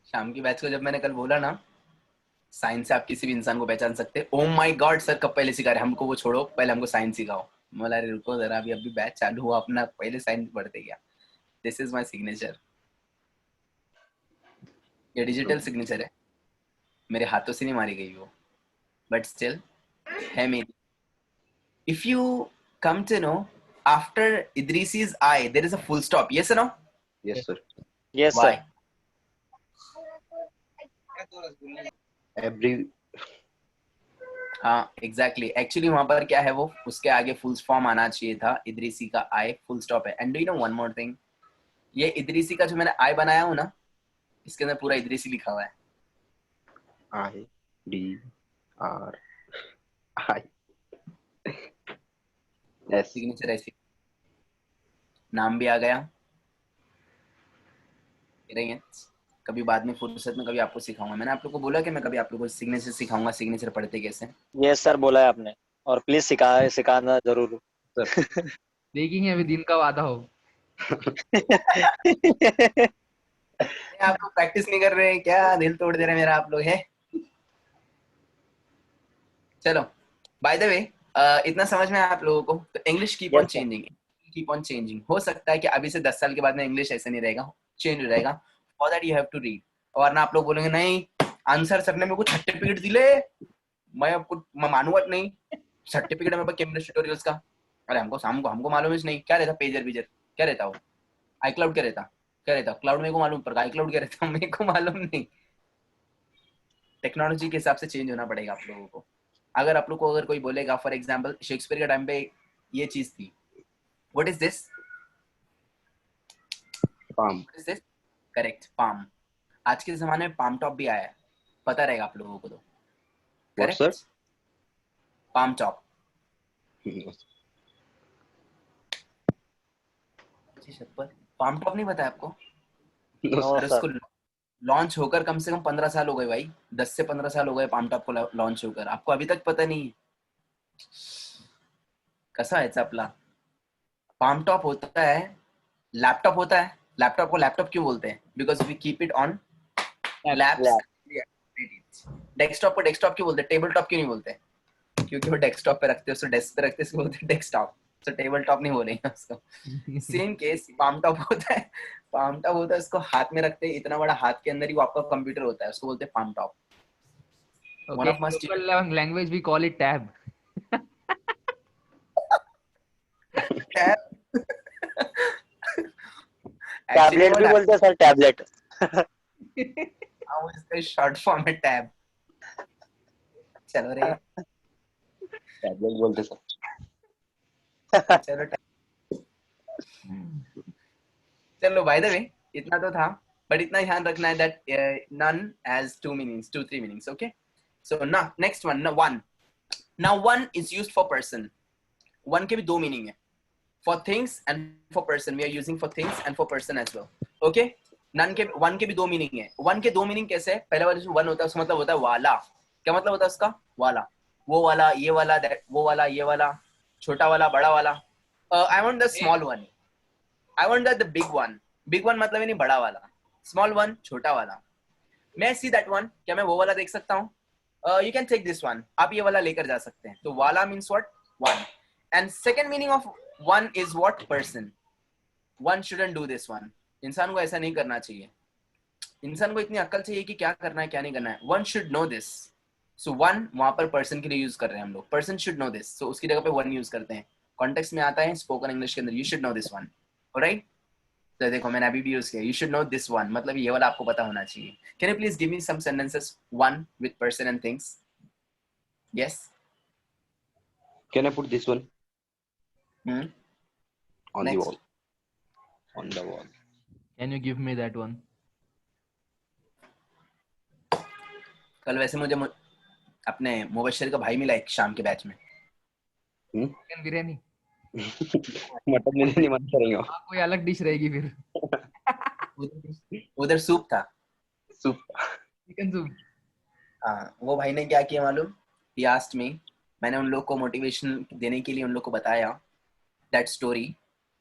शाम की बैच को जब मैंने कल बोला ना, साइन से आप किसी भी इंसान को पहचान सकते हैं. ओह माय गॉड सर, कब पहले सिखा रहे? हमको वो छोड़ो, पहले हमको साइन सिखाओ. बोला अरे रुको जरा, अभी बैच चालू हुआ अपना, पहले साइन पढ़ते गया. This is my signature. ये डिजिटल सिग्नेचर है, मेरे हाथों से नहीं मारी गई वो, बट स्टिल है मेरी. If you come to know, after Idrisi's I there is a full stop. Yes or no? Yes sir. Yes, Why? sir. Every हाँ एग्जैक्टली. एक्चुअली वहां पर क्या है, वो उसके आगे फुल फॉर्म आना चाहिए था. इदरीसी का आई फुल स्टॉप है. And do you know one more thing, ये इदरीसी का जो मैंने आई बनाया हूँ ना, इसके अंदर पूरा इदरीसी लिखा हुआ है. IDRI. Yes. सिग्नेचर ऐसी, नाम भी आ गया. कभी बाद में फुर्सत में कभी आपको सिखाऊंगा। मैंने आप लोग को बोला कि मैं कभी आप लोग को सिग्नेचर सिखाऊंगा, सिग्नेचर पढ़ते कैसे। यस सर, बोला है आपने, और प्लीज सिखाना जरूर। देखेंगे अभी दिन का वादा हो। आप लोग प्रैक्टिस नहीं कर रहे हैं क्या? दिल तोड़ दे रहे हैं मेरा आप लोग है। चलो, बाय द वे, इतना समझ में आया आप लोगों को? तो English keep on Yes, sir. Changing, keep on changing. हो सकता है कि अभी से 10 साल के बाद में इंग्लिश ऐसे नहीं रहेगा, चेंज हो जाएगा। For that you have to read. और ना आप लोग बोलेंगे नहीं आंसर सर ने मेरे को सर्टिफिकेट दिले, मैं आपको मानूंगा नहीं। सर्टिफिकेट है मेरे पास केमिस्ट्री ट्यूटोरियल्स का। अरे हमको मालूम ही नहीं क्या रहता, पेजर क्या रहता, वो iCloud क्या रहता क्लाउड मेरे को मालूम, पर iCloud क्या रहता मेरे को मालूम नहीं। टेक्नोलॉजी के हिसाब से चेंज होना पड़ेगा आप लोगों को। अगर आप लोग को अगर कोई बोलेगा, फॉर एग्जांपल शेक्सपियर के टाइम पे ये चीज थी, what is this? palm. Correct, palm. आज के जमाने में पाम टॉप भी आया है, पता रहेगा आप लोगों को तो। What, sir? Palm top. Palm top नहीं पता है आपको? No, नो और सर। उसको लॉन्च होकर कम से कम 15 साल हो गए भाई, 10 से 15 साल हो गए पाम टॉप को लॉन्च होकर, आपको अभी तक पता नहीं? कसा है चपला। पाम टॉप होता है, लैपटॉप होता है। लैपटॉप को लैपटॉप क्यों बोलते हैं? Because we keep it on laps. Desktop को डेस्कटॉप क्यों बोलते हैं? टेबल टॉप क्यों नहीं बोलते? क्योंकि वो डेस्कटॉप पे रखते हैं, उसको डेस्क पे रखते हैं, इसको बोलते हैं डेस्कटॉप। तो टेबल टॉप नहीं बोलेंगे उसको। सेम केस पाम टॉप होता है। पाम टॉप होता है, उसको हाथ में रखते हैं, इतना बड़ा हाथ के अंदर ही वो आपका कंप्यूटर होता है, उसको बोलते हैं palm top. One Okay, of my local language we call it tab. Tablet भी बोलते हैं सर, टैबलेट। इसका शॉर्ट फॉर्म है टैब। चलो रे, tablet बोलते सर। चलो चलो, बाय द वे इतना तो था, बट इतना ध्यान रखना है that noun has 2 meanings, 2-3 meanings. Okay, so ना next one, one. Now one is used for person. One के भी 2 मीनिंग है, for things and for person. We are using for things and for person as well. Okay, one के भी 2 meaning है। One के 2 meaning कैसे है? पहले वाला जो वन होता है उसका मतलब होता है वाला। क्या मतलब होता है उसका? वाला। वो वाला, ये वाला, वो वाला, ये वाला, छोटा वाला, बड़ा वाला। I want the small one, I want the big one. Big one मतलब नहीं बड़ा वाला, स्मॉल वन छोटा वाला। मैं सी दैट वन, क्या मैं वो वाला देख सकता हूँ? You can take this one, आप ये वाला लेकर जा सकते हैं। तो वाला means what? One. And second meaning of one is what? Person. One shouldn't do this one. इंसान को ऐसा नहीं करना चाहिए। इंसान को इतनी अक्ल चाहिए कि क्या करना है क्या नहीं करना है। One should know this. So one वहां पर पर्सन के लिए यूज कर रहे हैं हम लोग, पर्सन शुड नो दिस, सो उसकी जगह पे वन यूज करते हैं। कॉन्टेक्स्ट में आता है स्पोकन इंग्लिश के अंदर, you should know this one. Alright, तो देखो मैंने अभी भी यूज किया, you should know this one, मतलब ये वाला आपको पता होना चाहिए। Can you please give me some sentences, one with person and things? Yes. Can I put this one on the Next. wall? On the wall. Can you give me that one? कल वैसे मुझे अपने मुबश्शिर का भाई मिला एक शाम के बैच में। चिकन बिरयानी। मटन बिरयानी मत करेंगे। हाँ, कोई अलग डिश रहेगी फिर। उधर सूप था, सूप। Chicken soup. हाँ, वो भाई ने क्या किया मालूम? He asked me, मैंने उन लोग को मोटिवेशन देने के लिए उन लोग को बताया that story.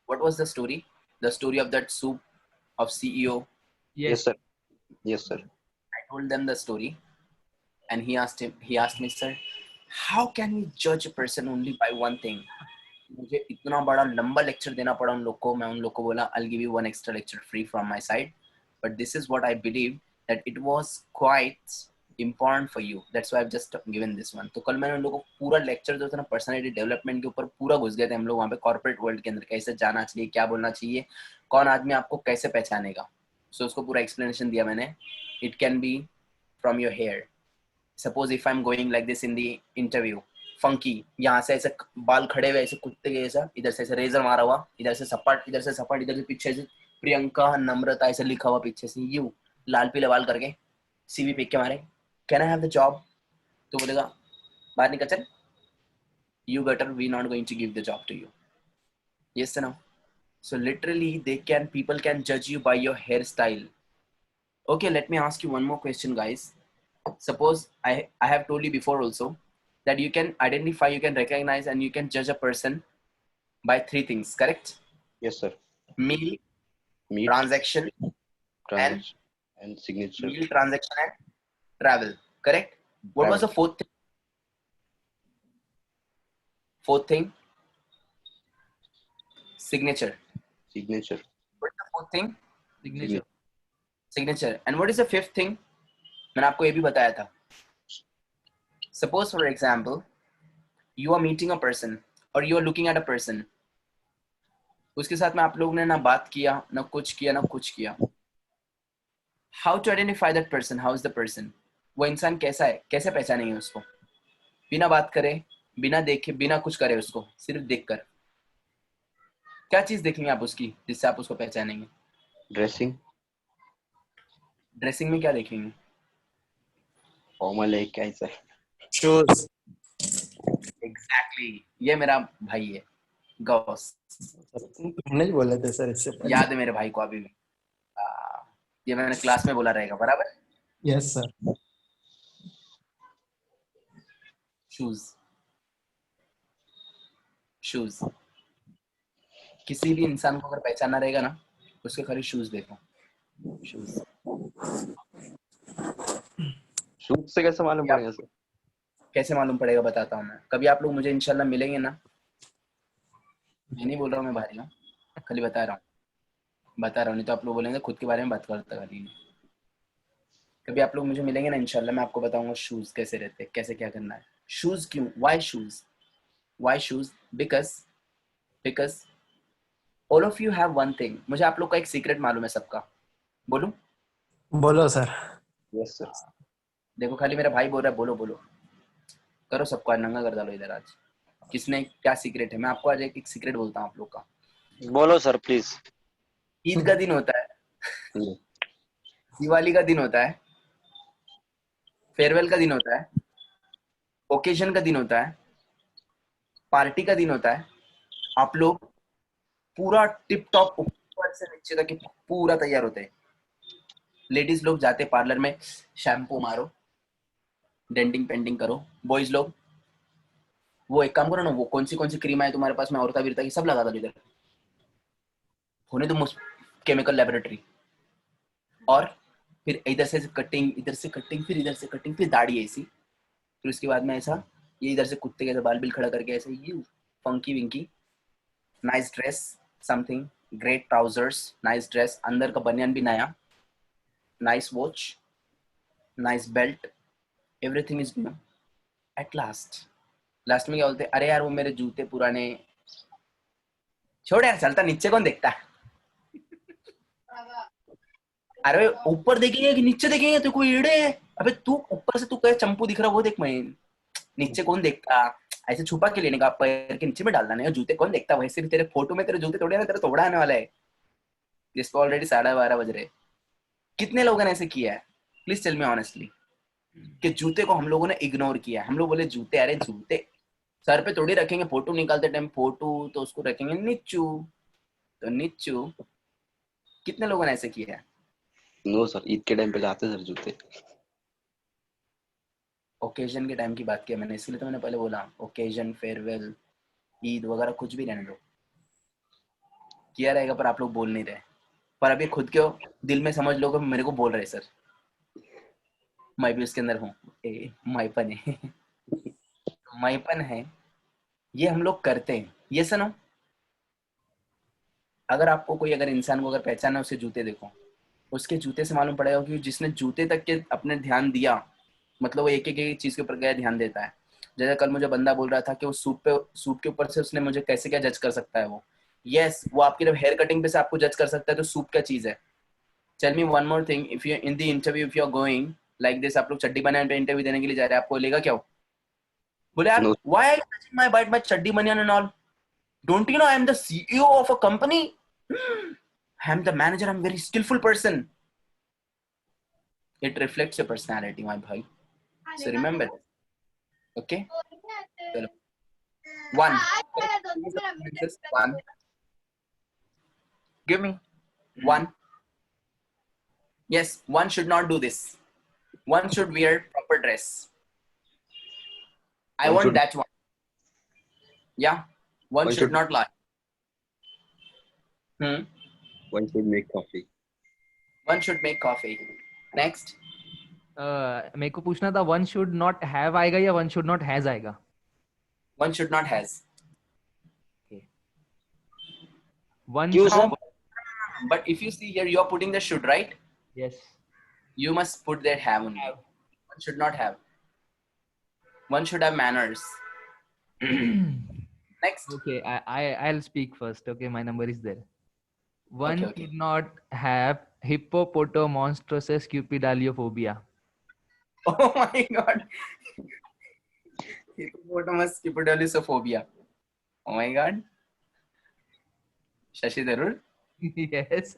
What was the story? The story of that soup of CEO. Yes sir. Yes sir. I told them the story, and he asked me, sir, how can we judge a person only by one thing? मुझे इतना बड़ा लंबा lecture देना पड़ा उन लोग को। मैं उन लोग को बोला, I'll give you one extra lecture free from my side, but this is what I believe that it was quite important for you, that's why I've just given this one. तो कल मैंने उन लोगों को पूरा लेक्चर जो था ना पर्सनालिटी डेवलपमेंट के ऊपर पूरा घुस गए थे हम लोग वहाँ पे। कॉर्पोरेट वर्ल्ड के अंदर कैसे जाना चाहिए, क्या बोलना चाहिए, कौन आदमी आपको कैसे पहचानेगा, सो उसको पूरा एक्सप्लेनेशन दिया मैंने। It can be from your hair, suppose if I am going like this in the interview, funky, यहाँ से ऐसे बाल खड़े हुए ऐसे कुत्ते के जैसा, इधर से ऐसे रेजर मारा हुआ, इधर से सपाट, इधर से पीछे से प्रियंका नम्रता ऐसे लिखा हुआ पीछे से, यू लाल पीले बाल करके सीवी पे के मारे, can I have the job? तो बोलेगा बाहर निकल चल, you better, we not going to give the job to you. Yes no? So literally people can judge you by your hairstyle. Okay, let me ask you one more question, guys. Suppose I have told you before also that you can identify, you can recognize, and you can judge a person by three things, correct? Yes, sir. Meal, Meet, transaction, transaction, and signature. meal, transaction, and travel, correct? What was the Travel. fourth thing? Fourth thing, signature. Signature. What's the fourth thing? Signature. Signature. And what is the fifth thing? मैंने आपको ये भी बताया था. Suppose for example, you are meeting a person or you are looking at a person. उसके साथ में आप लोगों ने ना बात किया, ना कुछ किया, ना कुछ किया. How to identify that person? How is the person? वो इंसान कैसा है? कैसे पहचानेंगे उसको? बिना बात करे, बिना देखे, बिना कुछ करे उसको, सिर्फ देखकर. क्या चीज देखेंगे आप उसकी जिससे आप उसको पहचानेंगे? Dressing. ड्रेसिंग में क्या देखेंगे? Formal है कैसा? Shoes. Exactly. ये मेरा भाई है, गौस. नहीं बोले थे सर इससे पहले. याद है मेरे भाई को अभी भी. ये मैंने क्लास में बोला रहेगा, बराबर. Yes sir. शूज. शूज. किसी भी इंसान को अगर पहचानना रहेगा ना, उसके खाली शूज देखो. शूज. शूज से कैसे मालूम पड़ेगा सर? कैसे मालूम पड़ेगा बताता हूँ मैं. कभी आप लोग मुझे इंशाल्लाह मिलेंगे ना, मैं नहीं बोल रहा हूँ मैं भारी हूँ, खाली बता रहा हूँ, नहीं तो आप लोग बोलेंगे खुद के बारे में बात करता खाली. कभी आप लोग मुझे मिलेंगे ना इंशाल्लाह, मैं आपको बताऊंगा शूज कैसे रहते हैं, कैसे क्या करना है. शूज क्यों? Why shoes? Why shoes? Because all of you have one thing. मुझे आप लोग का एक सीक्रेट मालूम है सबका. बोलूं? बोलो सर. Yes sir. देखो खाली मेरा भाई बोल रहा है बोलो बोलो. करो सबको आज नंगा कर डालो इधर आज. किसने क्या सीक्रेट है? मैं आपको आज एक सीक्रेट बोलता हूँ आप लोग का. बोलो सर प्लीज. ईद का दिन होता है, Hmm. दिवाली का दिन होता है, फेयरवेल का दिन होता है, ओकेजन का दिन होता है, पार्टी का दिन होता है. आप लोग पूरा टिप टॉप ऊपर से नीचे तक पूरा तैयार होते हैं. लेडीज लोग जाते पार्लर में, शैम्पू मारो, डेंटिंग पेंटिंग करो. बॉयज लोग वो एक काम करो ना, वो कौन सी क्रीम है तुम्हारे पास में, औरता बिरता की सब लगा दो इधर, होने दो केमिकल लेबोरेटरी. और फिर इधर से कटिंग, इधर से कटिंग, फिर इधर से कटिंग, फिर दाढ़ी ऐसी, फिर उसके बाद में ऐसा ये इधर से कुत्ते के बाल बिल खड़ा करके ऐसे you funky winky. Nice dress, something great, trousers, nice dress, अंदर का बनियान भी नया, nice watch, nice belt, everything is new. At last में क्या बोलते हैं? अरे यार वो मेरे जूते पुराने. छोड़ यार, चलता नीचे कौन देखता है? अरे ऊपर देखेंगे कि नीचे देखेंगे? तो कोई एड़े है? अबे तू ऊपर से तू कहे चंपू दिख रहा वो देख, मैं नीचे कौन देखता? ऐसे छुपा के लेने का, पैर के नीचे में डाल देना. जूते कौन देखता? वैसे भी तेरे फोटो में तेरे जूते थोड़े ना, तेरा थोड़ा आने वाला है. जिसको ऑलरेडी 12:30 बज रहे. कितने लोगों ने ऐसे किया है? प्लीज टेल मी ऑनेस्टली कि जूते को हम लोगों ने इग्नोर किया है. हम लोग बोले जूते, अरे जूते सर पे थोड़ी रखेंगे. फोटो निकालते टाइम फोटो तो उसको रखेंगे नीचू, तो नीचू. कितने लोगों ने ऐसे किया है? नो सर, ईद के टाइम पे लाते सर जूते. ओकेजन के टाइम की बात किया मैंने, इसलिए तो मैंने पहले बोला ओकेजन, फेयरवेल, ईद वगैरह कुछ भी रहने दो, किया रहेगा पर आप लोग बोल नहीं रहे. पर अभी खुद के दिल में समझ लो कि मेरे को बोल रहे सर, मैं भी उसके अंदर हूँ. माईपन है. माईपन है, ये हम लोग करते हैं. ये सुनो, अगर आपको कोई अगर इंसान को अगर पहचाना, उसके जूते देखो, उसके जूते से मालूम पड़ेगा कि जिसने जूते तक के अपने ध्यान दिया, मतलब वो एक एक चीज के ऊपर क्या ध्यान देता है. जैसे कल मुझे बंदा बोल रहा था कि वो सूट के ऊपर से उसने मुझे कैसे क्या जज कर सकता है वो. यस, वो आपकी जब हेयर कटिंग पे से आपको जज कर सकता है, तो सूट क्या चीज है? Tell me one more thing, if you in the interview, if you are going like this, आप लोग चड्डी बनियान पे इंटरव्यू देने के लिए जा रहे हैं, आपको लेगा क्या हो? बोले यार, No. Why are you touching my bite, my चड्डी बनियान and all? Don't you know I am the CEO of a company? I am the manager, I am very skillful person. It reflects your personality, my bhai. So remember this. Okay? Chalo. One. One. Give me. One. Yes, one should not do this. One should wear proper dress. I One want should- that one. Yeah, one One should should- not lie. One should make coffee. One should make coffee. Next. मेरे को पूछना था one should not have आएगा या one should not has आएगा. One should not has. One क्यों should, sir? But if you see here, you are putting the should, right? yes. You must put that have only. One should not have. One should have manners. Next. Okay, I'll speak first. Okay, my number is there. One Okay. should not have hippopotamonstrous cupidaliophobia. Oh my god. Hippopotamus scupulophobia. Oh my god. Shashi Tharoor. Yes.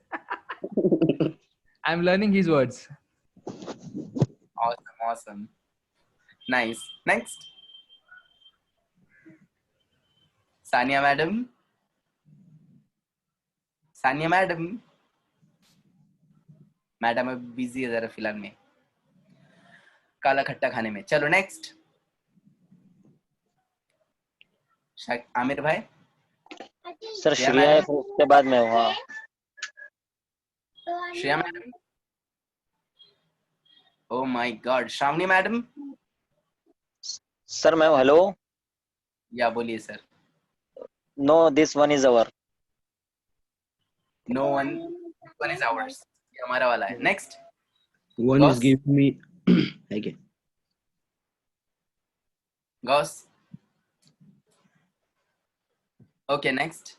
I'm learning his words. Awesome, awesome. Nice. Next. Sania madam. Sania madam. Madam अब busy है जरा फिलहाल में काला खट्टा खाने में. चलो नेक्स्ट. आमिर भाई. सर श्रेया है, फिर उसके बाद मैं हूँ. हाँ. Shreya madam. Oh my god. Shravani madam. Sir मैं हूँ. हेलो. या बोलिए sir. No, this one is our. No one is ours. ये हमारा वाला है. Next. One Boss? is giving me. Okay. गॉस. Okay next.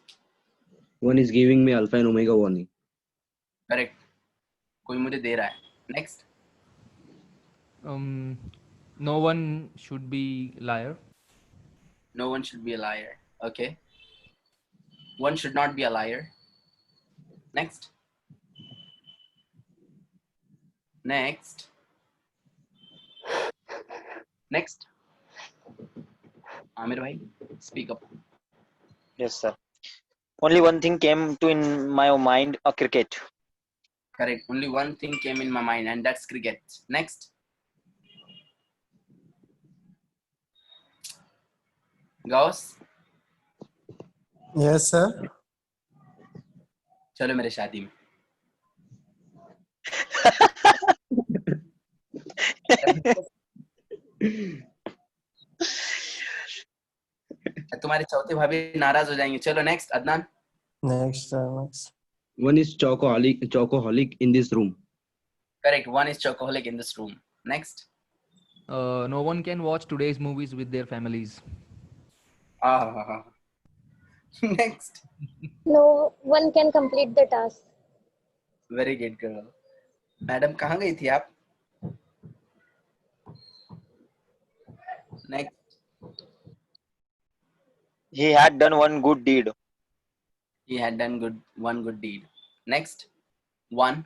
One is giving me alpha and omega warning. Correct. कोई मुझे दे रहा है. Next. No one should be liar. No one should be a liar. Okay. One should not be a liar. Next. Next. Next. Amir bhai, speak up. Yes, sir. Only one thing came to in my mind: a cricket. Correct. Only one thing came in my mind, and that's cricket. Next. Gauss. Yes, sir. चलो मेरे शादी में. तुम्हारे चौथे भाभी नाराज हो जाएंगे. चलो next. Adnan. Next, next. One is chocoholic in this room. Correct. One is chocoholic in this room. Next. No one can watch today's movies with their families. Ah. Next. No one can complete the task. Very good girl. Madam कहाँ गई थी आप? Next. He had done one good deed. He had done one good deed. Next. One.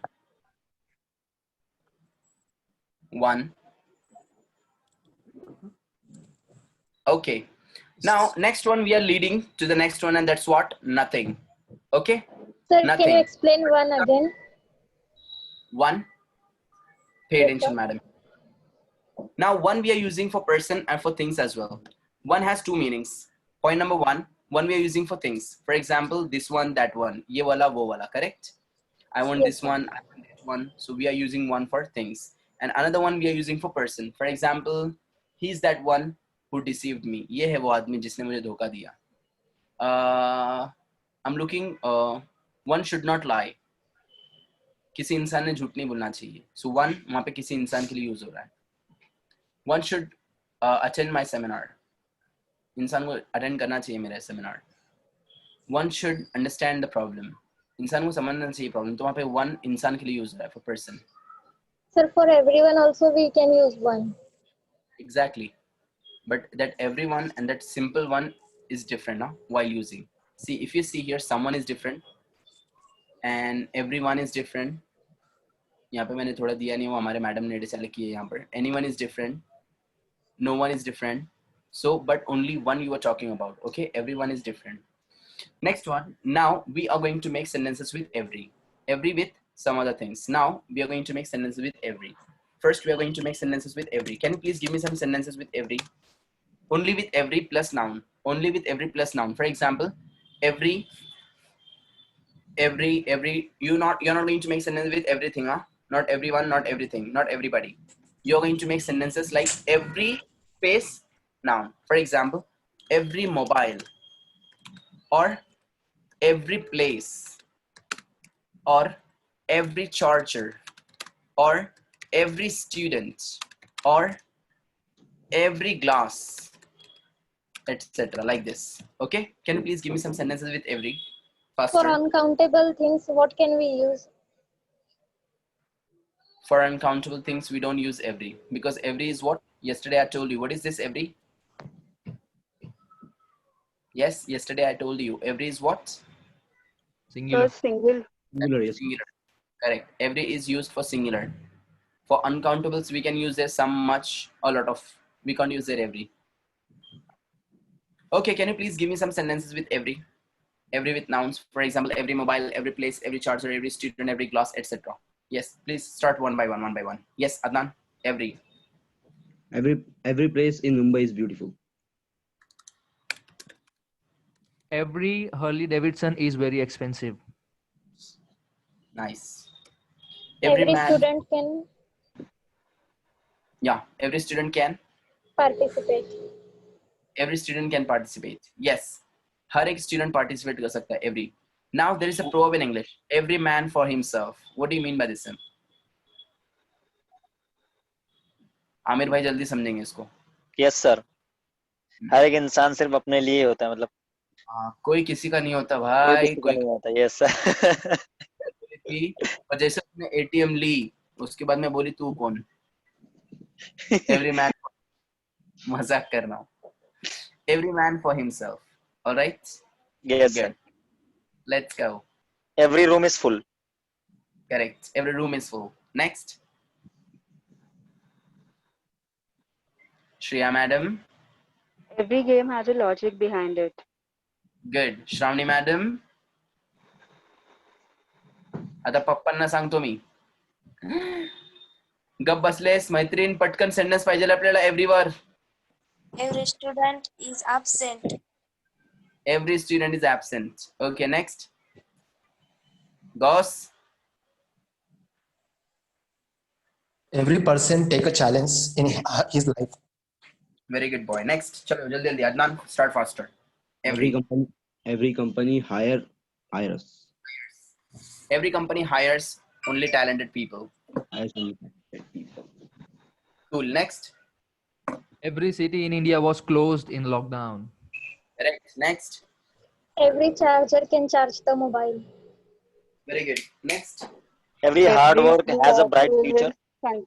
Okay. Now next one we are leading to the next one, and that's what? Nothing. Okay. Sir, can Nothing. you explain one again? One. Pay attention, madam. Now one we are using for person and for things as well. One has two meanings. Point number one we are using for things. For example, this one, that one. Ye wala, wo wala, correct? I want this one, I want that one. So we are using one for things. And another one we are using for person. For example, he's that one who deceived me. Ye hai wo aadmi jisne mujhe dhoka diya. I'm looking, one should not lie. किसी इंसान ने झूठ नहीं बोलना चाहिए. So one वहाँ पे किसी इंसान के लिए यूज हो रहा है. One should attend my seminar. इंसान को अटेंड करना चाहिए मेरा seminar. One should understand the problem. इंसान को समझना चाहिए प्रॉब्लम. तो वहाँ पे one इंसान के लिए यूज हो रहा है for person. Sir, for everyone also we can use one. Exactly. But that everyone and that simple one is different now while using. See, if you see here, someone is different and everyone is different. यहाँ पे मैंने थोड़ा दिया नहीं, वो हमारे madam ने decide किया यहाँ पर. Anyone is different. No one is different. So, but only one you are talking about. Okay, everyone is different. Next one. Now we are going to make sentences with every. Every with some other things. Now we are going to make sentences with every. First, we are going to make sentences with every. Can you please give me some sentences with every? Only with every plus noun. Only with every plus noun. For example, every. You're not going to make sentences with everything, huh? Not everyone, not everything, not everybody. You're going to make sentences like every space noun. For example, every mobile, or every place, or every charger, or every student, or every glass, etc. Like this. Okay, can you please give me some sentences with every? For Faster. uncountable things, what can we use? For uncountable things, we don't use every, because every is what? Yesterday I told you. What is this every? Yes, yesterday I told you. Every is what? Singular. Sir, single. Singular, yes. Singular. Correct. Every is used for singular. For uncountables, we can use there some, much, a lot of. We can't use there every. Okay, can you please give me some sentences with every? Every with nouns. For example, every mobile, every place, every charger, every student, every glass, etc. Yes, please start one by one, one by one. Yes, Adnan. Every. Every place in Mumbai is beautiful. Every Harley Davidson is very expensive. Nice. Every man. student can Yeah, every student can. participate. Every student can participate. Yes. हर एक student participate कर सकता है. Every. Now there is a proverb in English. Every man for himself. What do you mean by this? Aamir भाई जल्दी समझेंगे इसको. Yes sir, हर एक इंसान सिर्फ अपने लिए ही होता है, मतलब कोई किसी का नहीं होता कोई भाई. किसी का नहीं होता. Yes sir. और जैसे तुमने ATM ली, उसके बाद मैं बोली तू कौन? Every man. मजाक कर रहा हूँ. Every man for himself. All right. Yes sir. Good. Let's go. Every room is full. Correct. Every room is full. Next. Shreya madam. Every game has a logic behind it. Good. Shravani madam. आता पप्पांना सांगतो मी. गप बसलेस मैत्रीण, पटकन sentence पाहिजे आपल्याला एव्हरीवर. Every student is absent. Every student is absent. Okay, next. Goss. Every person take a challenge in his life. Very good boy. Next. चलो जल्दी जल्दी. Adnan, start faster. Every company hire us. Every company hires only talented people. Hires only talented people. Cool. Next. Every city in India was closed in lockdown. Correct. Next. Every charger can charge the mobile. Very good. Next. Every hard work has a bright bottle future. is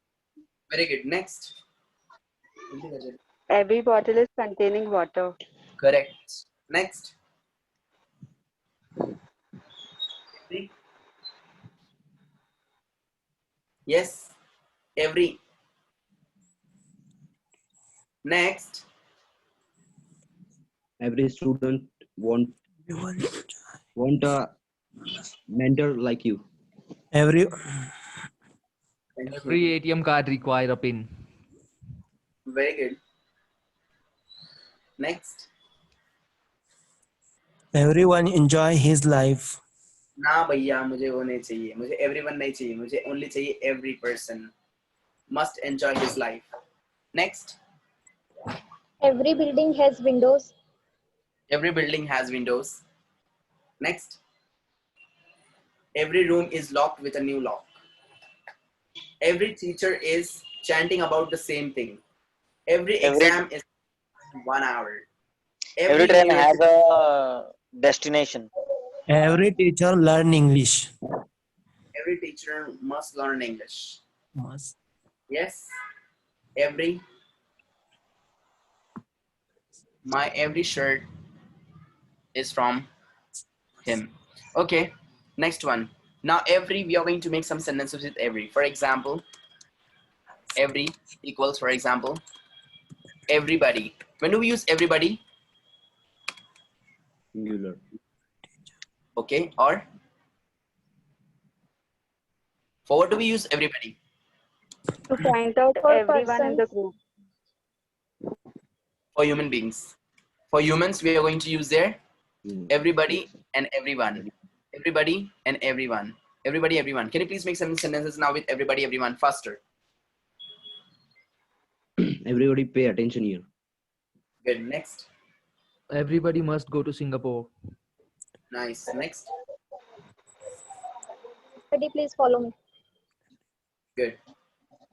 Very good. Next. Every bottle is containing water. Correct. Next. Yes. Every. Next. Every student want a mentor like you. Every Every ATM card require a pin. Very good. Next. everyone enjoy his life. ना भैया मुझे वो नहीं चाहिए. मुझे everyone नहीं चाहिए. मुझे only चाहिए every person must enjoy his life. Next. Every building has windows. Every building has windows. Next. Every room is locked with a new lock. Every teacher is chanting about the same thing. Every exam is 1 hour. Every train has a destination. Every teacher learn English. Every teacher must learn English. Must. Yes. My every shirt is from him. Okay. Next one. Now we are going to make some sentences with every. For example, every equals, for example, everybody. When do we use everybody? Singular. Okay. Or For what do we use everybody? To point out For everyone in the persons. group. For human beings. For humans, we are going to use there Hmm. everybody and everyone. Everybody and everyone. Everybody, everyone. Can you please make some sentences now with everybody, everyone faster? Everybody pay attention here. Good. Next. Everybody must go to Singapore. Nice. Next. Everybody, please follow me. Good.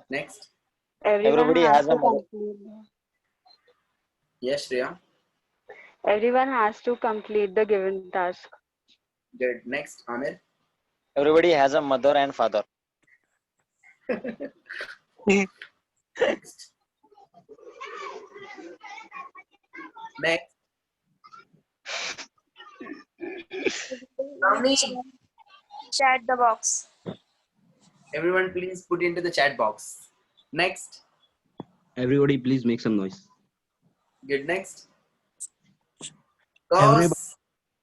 Next. Everyone Everybody has has a to mother. complete. Yes, Shreya. Everyone has to complete the given task. Good. Next. Amir. Everybody has a mother and father. Next. Next. Ramni. Chat the box. Everyone, please put into the chat box. Next. Everybody please make some noise. Good. Next. Everybody, Cos.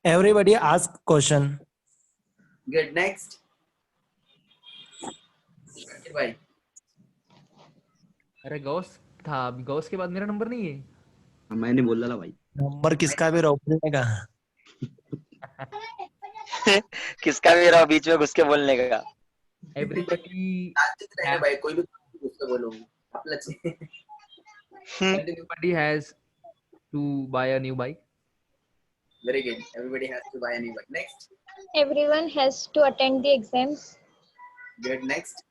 everybody ask question. Good. Next. Shakir bhai. अरे गौस था, अभी गौस के बाद मेरा number नहीं है. मैंने बोल डाला भाई. नंबर किसका भी रोकने का. किसका भी रहा बीच में घुस के बोलने का. Everybody, नाचते रहेंगे भाई, कोई भी उसको बोलो. आपला चाहिए. everybody has to buy a new bike. Very good. Everybody has to buy a new bike. Next. Everyone has to attend the exams. Good. Next.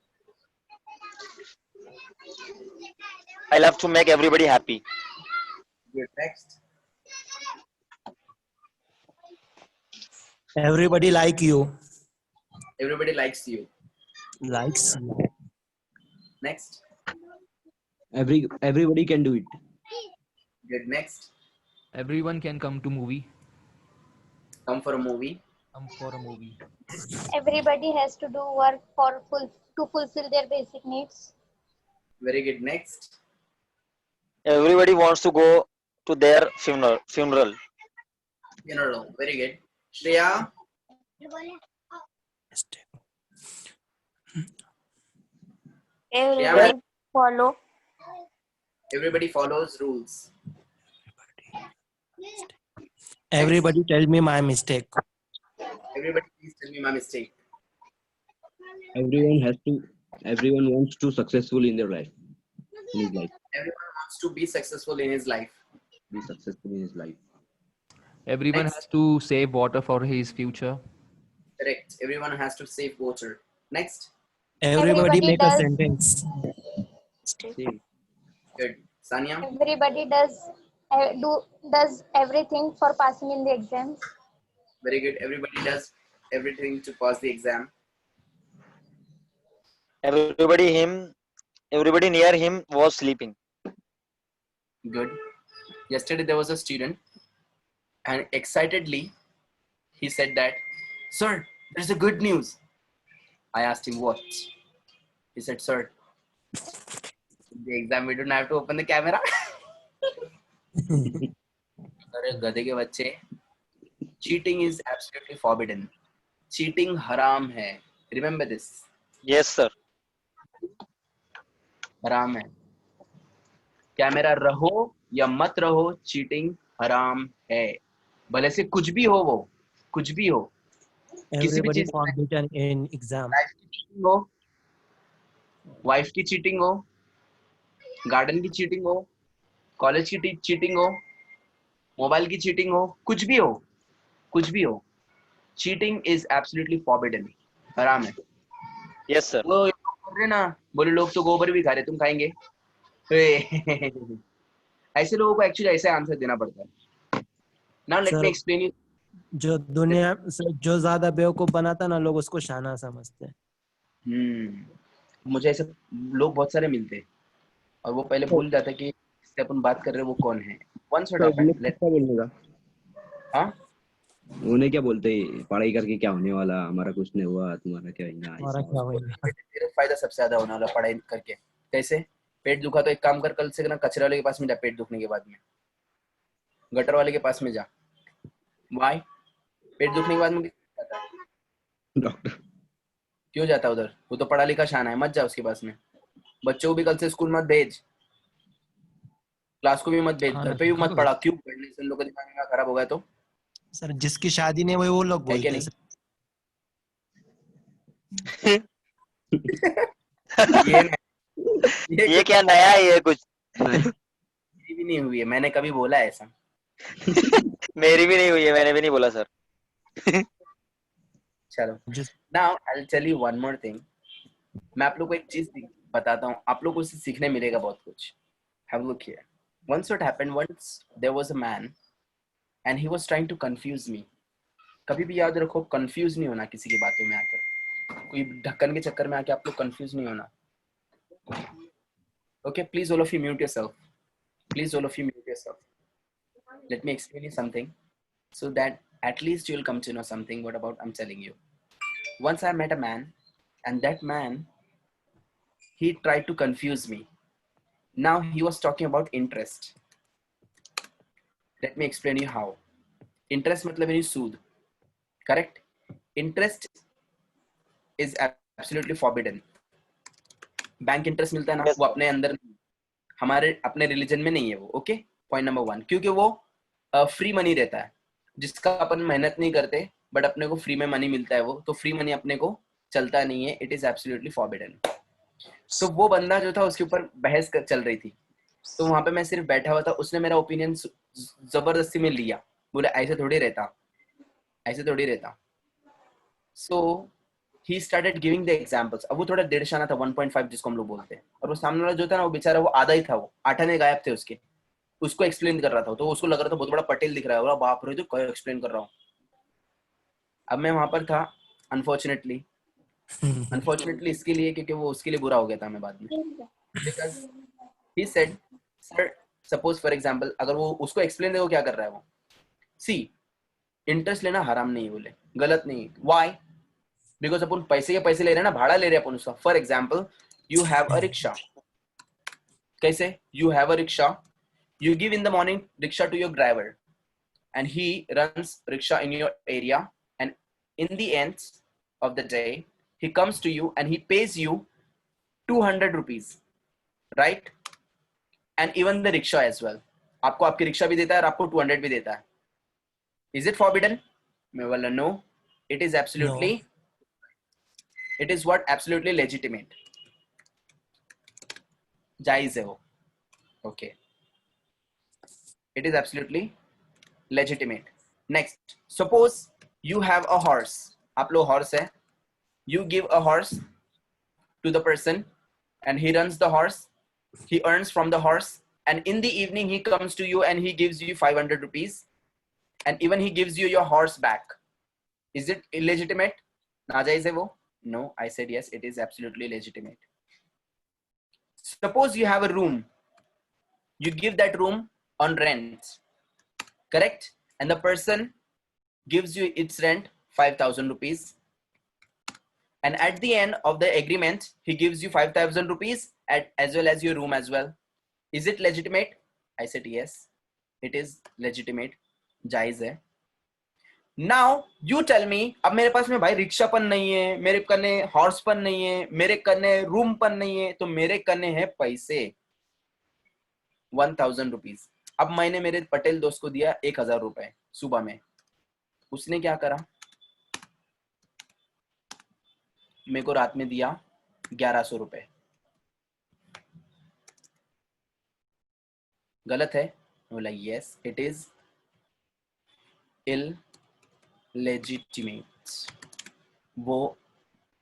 I love to make everybody happy. Good. Next. Everybody like you. Everybody likes you. Likes you. Next. Everybody can do it. Good. Next. Everyone can come to movie. Come for a movie. Come for a movie. Everybody has to do work to fulfill their basic needs. Very good. Next. Everybody wants to go to their funeral. Very good. Shreya. Everybody follow. Everybody follows rules. Everybody tell me my mistake. Everybody, please tell me my mistake. Everyone wants to successful in their life. In his life. Everyone wants to be successful in his life. Be successful in his life. Everyone Next. has to save water for his future. Correct. Everyone has to save water. Next. Everybody Everybody make a does. sentence. Say, Good. Sanya. Everybody does everything for passing in the exams. Very good. Everybody does everything to pass the exam. Everybody near him was sleeping. Good. Yesterday there was a student and excitedly he said that, "Sir, there's a good news." I asked him what. He said, "Sir, in the exam we don't have to open the camera." अरे गधे के बच्चे. Cheating is absolutely forbidden. Cheating haram है. Remember this. Yes, sir. हराम है. Camera रहो या मत रहो, चीटिंग हराम है. भले से कुछ भी हो, वो कुछ भी हो, किसी भी Everybody चीज, forbidden in exam. लाइफ की चीटिंग हो, वाइफ की चीटिंग हो, गार्डन की चीटिंग हो, कॉलेज की चीटिंग हो, मोबाइल की चीटिंग हो, कुछ भी हो, कुछ भी हो, चीटिंग इज एब्सोल्युटली फॉरबिडन. हराम है. Yes, sir. वो बोल रहे ना, बोले लोग तो गोबर भी खा रहे, तुम खाएंगे? ऐसे लोगों को एक्चुअली ऐसे आंसर देना पड़ता है. Now let Sir, me explain you. जो दुनिया जो ज्यादा बेवकूफ बनाता ना लोग उसको शाना समझते हैं. मुझे ऐसे लोग बहुत सारे मिलते हैं और वो पहले भूल जाता है कि इससे अपन बात कर रहे हैं वो कौन है. Once what happened, क्या बोलने का? हाँ, उन्हें क्या बोलते हैं, पढ़ाई करके क्या होने वाला, हमारा कुछ नहीं हुआ, तुम्हारा क्या होगा. हमारा क्या होगा. तेरा फायदा सबसे ज्यादा होने वाला पढ़ाई करके. कैसे? पेट दुखा तो एक काम कर, कल से ना कचरे वाले के पास में जा, पेट दुखने के बाद में गटर वाले के पास में जा. वाई? पेट दुखने के बाद में डॉक्टर. क्यों जाता उधर? वो तो पढ़ा लिखा शाना है, मत जा उसके पास में। बच्चों को भी कल से स्कूल मत भेज, क्लास को भी मत भेज, हाँ घर ना पे भी मत सर। पढ़ा। क्यों? पढ़ने से उन लोग का दिमाग ना खराब हो गया तो? सर जिसकी शादी नहीं हुई वो लोग है क्या बोलते हैं नहीं? ये नहीं, ये क्या नया है ये कुछ? नहीं मेरी भी नहीं हुई है, मैंने कभी बोला है ऐसा? मेरी भी नहीं हुई है, मैंने भी नहीं बोला सर। चलो, जिस now I will tell you one more thing. मैं आप लोग को एक चीज बताता हूँ, आप लोग को उससे सीखने मिलेगा बहुत कुछ। Have a look here. Once what happened, once there was a man and he was trying to confuse me. कभी भी याद रखो, कंफ्यूज नहीं होना किसी की बातों में आकर, कोई ढक्कन के चक्कर में आके आप लोग कंफ्यूज नहीं होना। Okay, please all of you mute yourself. Please all of you mute yourself. Let me explain you something so that at least you'll come to know something what about I'm telling you. Once I met a man and that man, he tried to confuse me. Now he was talking about interest. Let me explain you how. Interest मतलब यानी सूद, correct? Interest is absolutely forbidden. Bank interest मिलता है ना, Yes, वो sir. अपने अंदर, हमारे अपने रिलीजन में नहीं है वो। ओके, पॉइंट नंबर 1, क्योंकि वो फ्री मनी रहता है, जिसका अपन मेहनत नहीं करते बट अपने को फ्री में मनी मिलता है, वो तो फ्री मनी अपने को चलता नहीं है। It is absolutely forbidden. तो वो बंदा जो था उसके ऊपर बहस चल रही थी, तो वहां पे मैं सिर्फ बैठा हुआ था। उसने मेरा ओपिनियन जबरदस्ती में लिया, बोले ऐसे थोड़ी रहता, ऐसे थोड़ी रहता। So he started giving the examples. अब वो थोड़ा डेढ़शाना था, 1.5 जिसको हम लोग बोलते हैं, और वो सामने वाला जो था ना, वो बेचारा वो आधा ही था, वो 8 आने गायब थे उसके। उसको एक्सप्लेन कर रहा था, तो उसको लग रहा था बहुत बड़ा पटेल दिख रहा है, बोला बाप रे, तो एक्सप्लेन कर रहा हूँ। अब मैं वहां पर था, अनफॉर्चुनेटली इसके लिए, क्योंकि वो उसके लिए बुरा हो गया था मैं बाद में, because he said sir, suppose for example, अगर वो उसको एक्सप्लेन दे, वो क्या कर रहा है वो, सी इंटरेस्ट लेना हराम नहीं, बोले गलत नहीं। व्हाई? बिकॉज अपन पैसे के पैसे ले रहे हैं ना, भाड़ा ले रहे हैं अपन उसका। For example, you have a rickshaw. कैसे? You have a rickshaw, you give in the morning rickshaw to your driver and he runs rickshaw in your area, and in the end of the day he comes to you and he pays you 200 rupees, right? And even the rickshaw as well, आपको आपकी rickshaw भी देता है और आपको 200 भी देता है। Is it forbidden? मैं बोला no, it is absolutely, it is what, absolutely legitimate, जायज है वो। okay, it is absolutely legitimate. Next, suppose you have a horse. आप लोग horse है, you give a horse to the person and he runs the horse, he earns from the horse, and in the evening he comes to you and he gives you 500 rupees, and even he gives you your horse back. Is it illegitimate? नाजायज है वो? No, I said yes, it is absolutely legitimate. Suppose you have a room, you give that room on rent, correct? And the person gives you its rent 5,000 rupees, and at the end of the agreement he gives you 5,000 rupees as well as your room as well. Is it legitimate? I said yes, it is legitimate, जायज है। Now you tell me, अब मेरे पास में भाई rickshaw पन नहीं है, मेरे कने हॉर्स पन नहीं है, मेरे कने रूम पन नहीं है, तो मेरे कने है पैसे 1,000 रुपीज। अब मैंने मेरे पटेल दोस्त को दिया 1,000 रुपए सुबह में, उसने क्या करा, मेरे को रात में दिया 1,100 रुपए। गलत है? बोला यस, इट इज इलेजिटिमेट, वो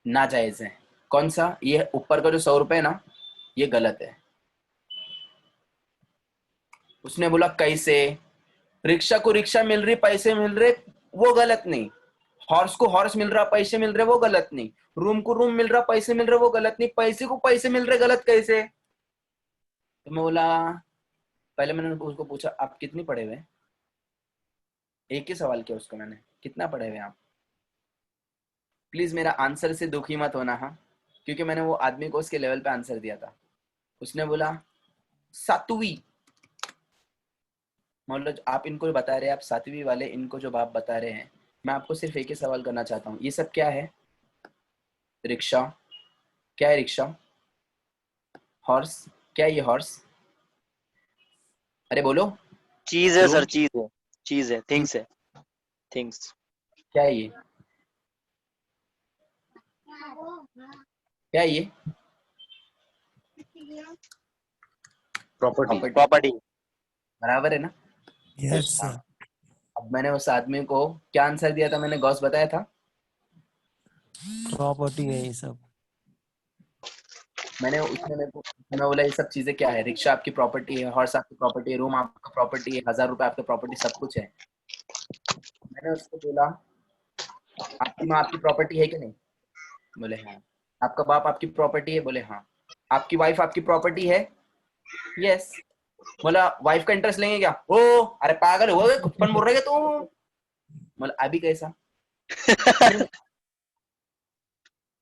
नाजायज है। कौन सा? ये ऊपर का जो 100 रुपए है ना, ये गलत है। उसने बोला कैसे? रिक्शा को रिक्शा मिल रही, पैसे मिल रहे, वो गलत नहीं। हॉर्स को हॉर्स मिल रहा, पैसे मिल रहे, वो गलत नहीं। रूम को रूम मिल रहा, पैसे मिल रहे, वो गलत नहीं। पैसे को पैसे मिल रहे, गलत कैसे? तो मैं बोला, पहले मैंने उसको पूछा आप कितनी पढ़े हुए? एक ही सवाल किया उसको मैंने, कितना पढ़े हुए आप? प्लीज मेरा आंसर से दुखी मत होना, हाँ, क्योंकि मैंने वो आदमी को उसके लेवल पे आंसर दिया था। उसने बोला 7वीं। मतलब आप इनको बता रहे हैं, आप 7वीं वाले, इनको जो बाप बता रहे हैं, मैं आपको सिर्फ एक ही सवाल करना चाहता हूँ, ये सब क्या है? रिक्शा, क्या है रिक्शा? हॉर्स, क्या है ये हॉर्स? अरे बोलो. चीज है सर, रूम, चीज है, चीज है, थिंग्स है, थिंग्स. क्या है ये? क्या है ये? प्रॉपर्टी. प्रॉपर्टी. बराबर है ना? यस हाँ. सर. अब मैंने उस आदमी को क्या आंसर दिया था? मैंने गॉस बताया था. प्रॉपर्टी है ये सब. मैंने उसने मेरे को मैं बोला ये सब चीजें क्या है? रिक्शा आपकी प्रॉपर्टी है, हॉर्स आपकी प्रॉपर्टी है, रूम आपका प्रॉपर्टी है, 1000 रुपए आपकी प्रॉपर्टी, सब कुछ है. मैंने उसको बोला आपकी माँ आपकी प्रॉपर्टी है कि नहीं? बोले हाँ. आपका बाप आपकी प्रॉपर्टी है? बोले हाँ. आपकी वाइफ आपकी प्रॉपर्टी है? यस. बोला वाइफ का इंटरेस्ट लेंगे क्या? ओ अरे पागल हो गए, कुछ बोल रहे हैं तू? बोला अभी कैसा?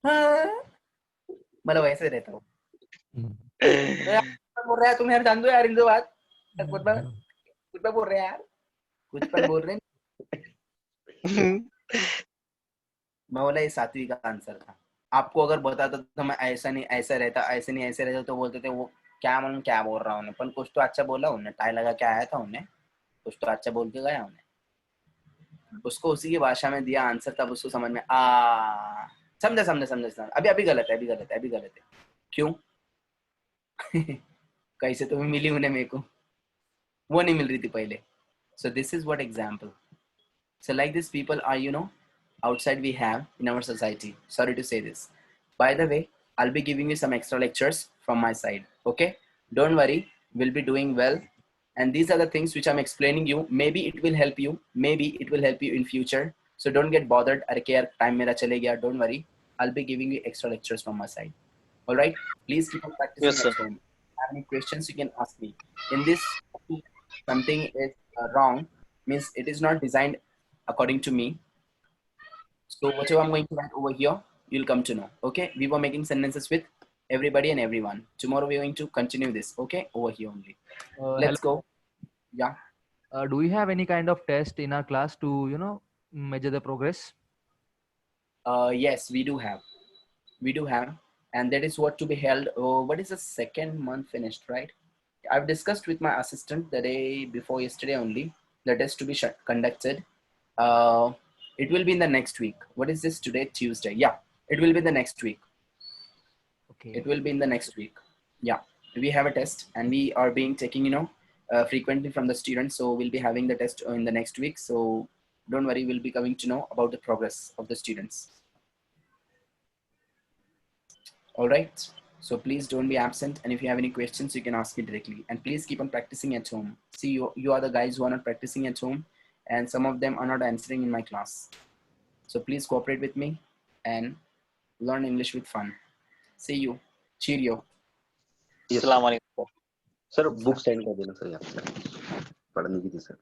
हाँ. बोला वैसे रहता हूँ. तो यार बोल रहा है तुम यार, जान दो यार इन दो बात. कुछ पे बोल रहे हैं यार, कुछ पर बोल रहे हैं. मैं बोला ये 7वीं का आंसर था. आपको अगर बताता तो मैं ऐसा नहीं ऐसा रहता, ऐसे नहीं ऐसे रहता, तो बोलते थे वो क्या मालूम क्या बोल रहा उन्हें. पर कुछ तो अच्छा बोला उन्हें, टाई लगा के आया था उन्हें, कुछ तो अच्छा बोल के गया उन्हें. उसको उसी की भाषा में दिया आंसर, तब उसको समझ में समझा समझा समझा समझा. अभी अभी गलत है, अभी गलत है, अभी गलत है. क्यों? कैसे तुम्हें मिली उन्हें, मेरे को वो नहीं मिल रही थी पहले. So this is what example. So like this people are, outside we have in our society. Sorry to say this. By the way, I'll be giving you some extra lectures from my side. Okay? Don't worry, we'll be doing well. And these are the things which I'm explaining you. Maybe it will help you. Maybe it will help you in future. So don't get bothered. अरे क्या time मेरा चले गया. Don't worry. I'll be giving you extra lectures from my side. All right? Please keep on practicing Yes, sir. at home. If you have any questions, you can ask me. In this, something is wrong, means it is not designed according to me. So whatever I'm going to write over here, you'll come to know. Okay? We were making sentences with everybody and everyone. Tomorrow we're going to continue this. Okay? Over here only. Let's Hello. go. Yeah. Do we have any kind of test in our class to measure the progress? Yes, we do have. We do have. And that is what to be held. What is the second month finished, right? I've discussed with my assistant the day before yesterday only. The test to be conducted. It will be in the next week. What is this today? Tuesday. Yeah, it will be the next week. Okay. It will be in the next week. Yeah, we have a test and we are being taking, frequently from the students. So we'll be having the test in the next week. So don't worry, we'll be coming to know about the progress of the students. All right. So please don't be absent. And if you have any questions, you can ask me directly. And please keep on practicing at home. See, you are the guys who are not practicing at home. And some of them are not answering in my class. So please cooperate with me and learn English with fun. See you. Cheerio. अस्सलाम वालेकुम. Sir book send कर देना sir, यहाँ पढ़ने की थी sir.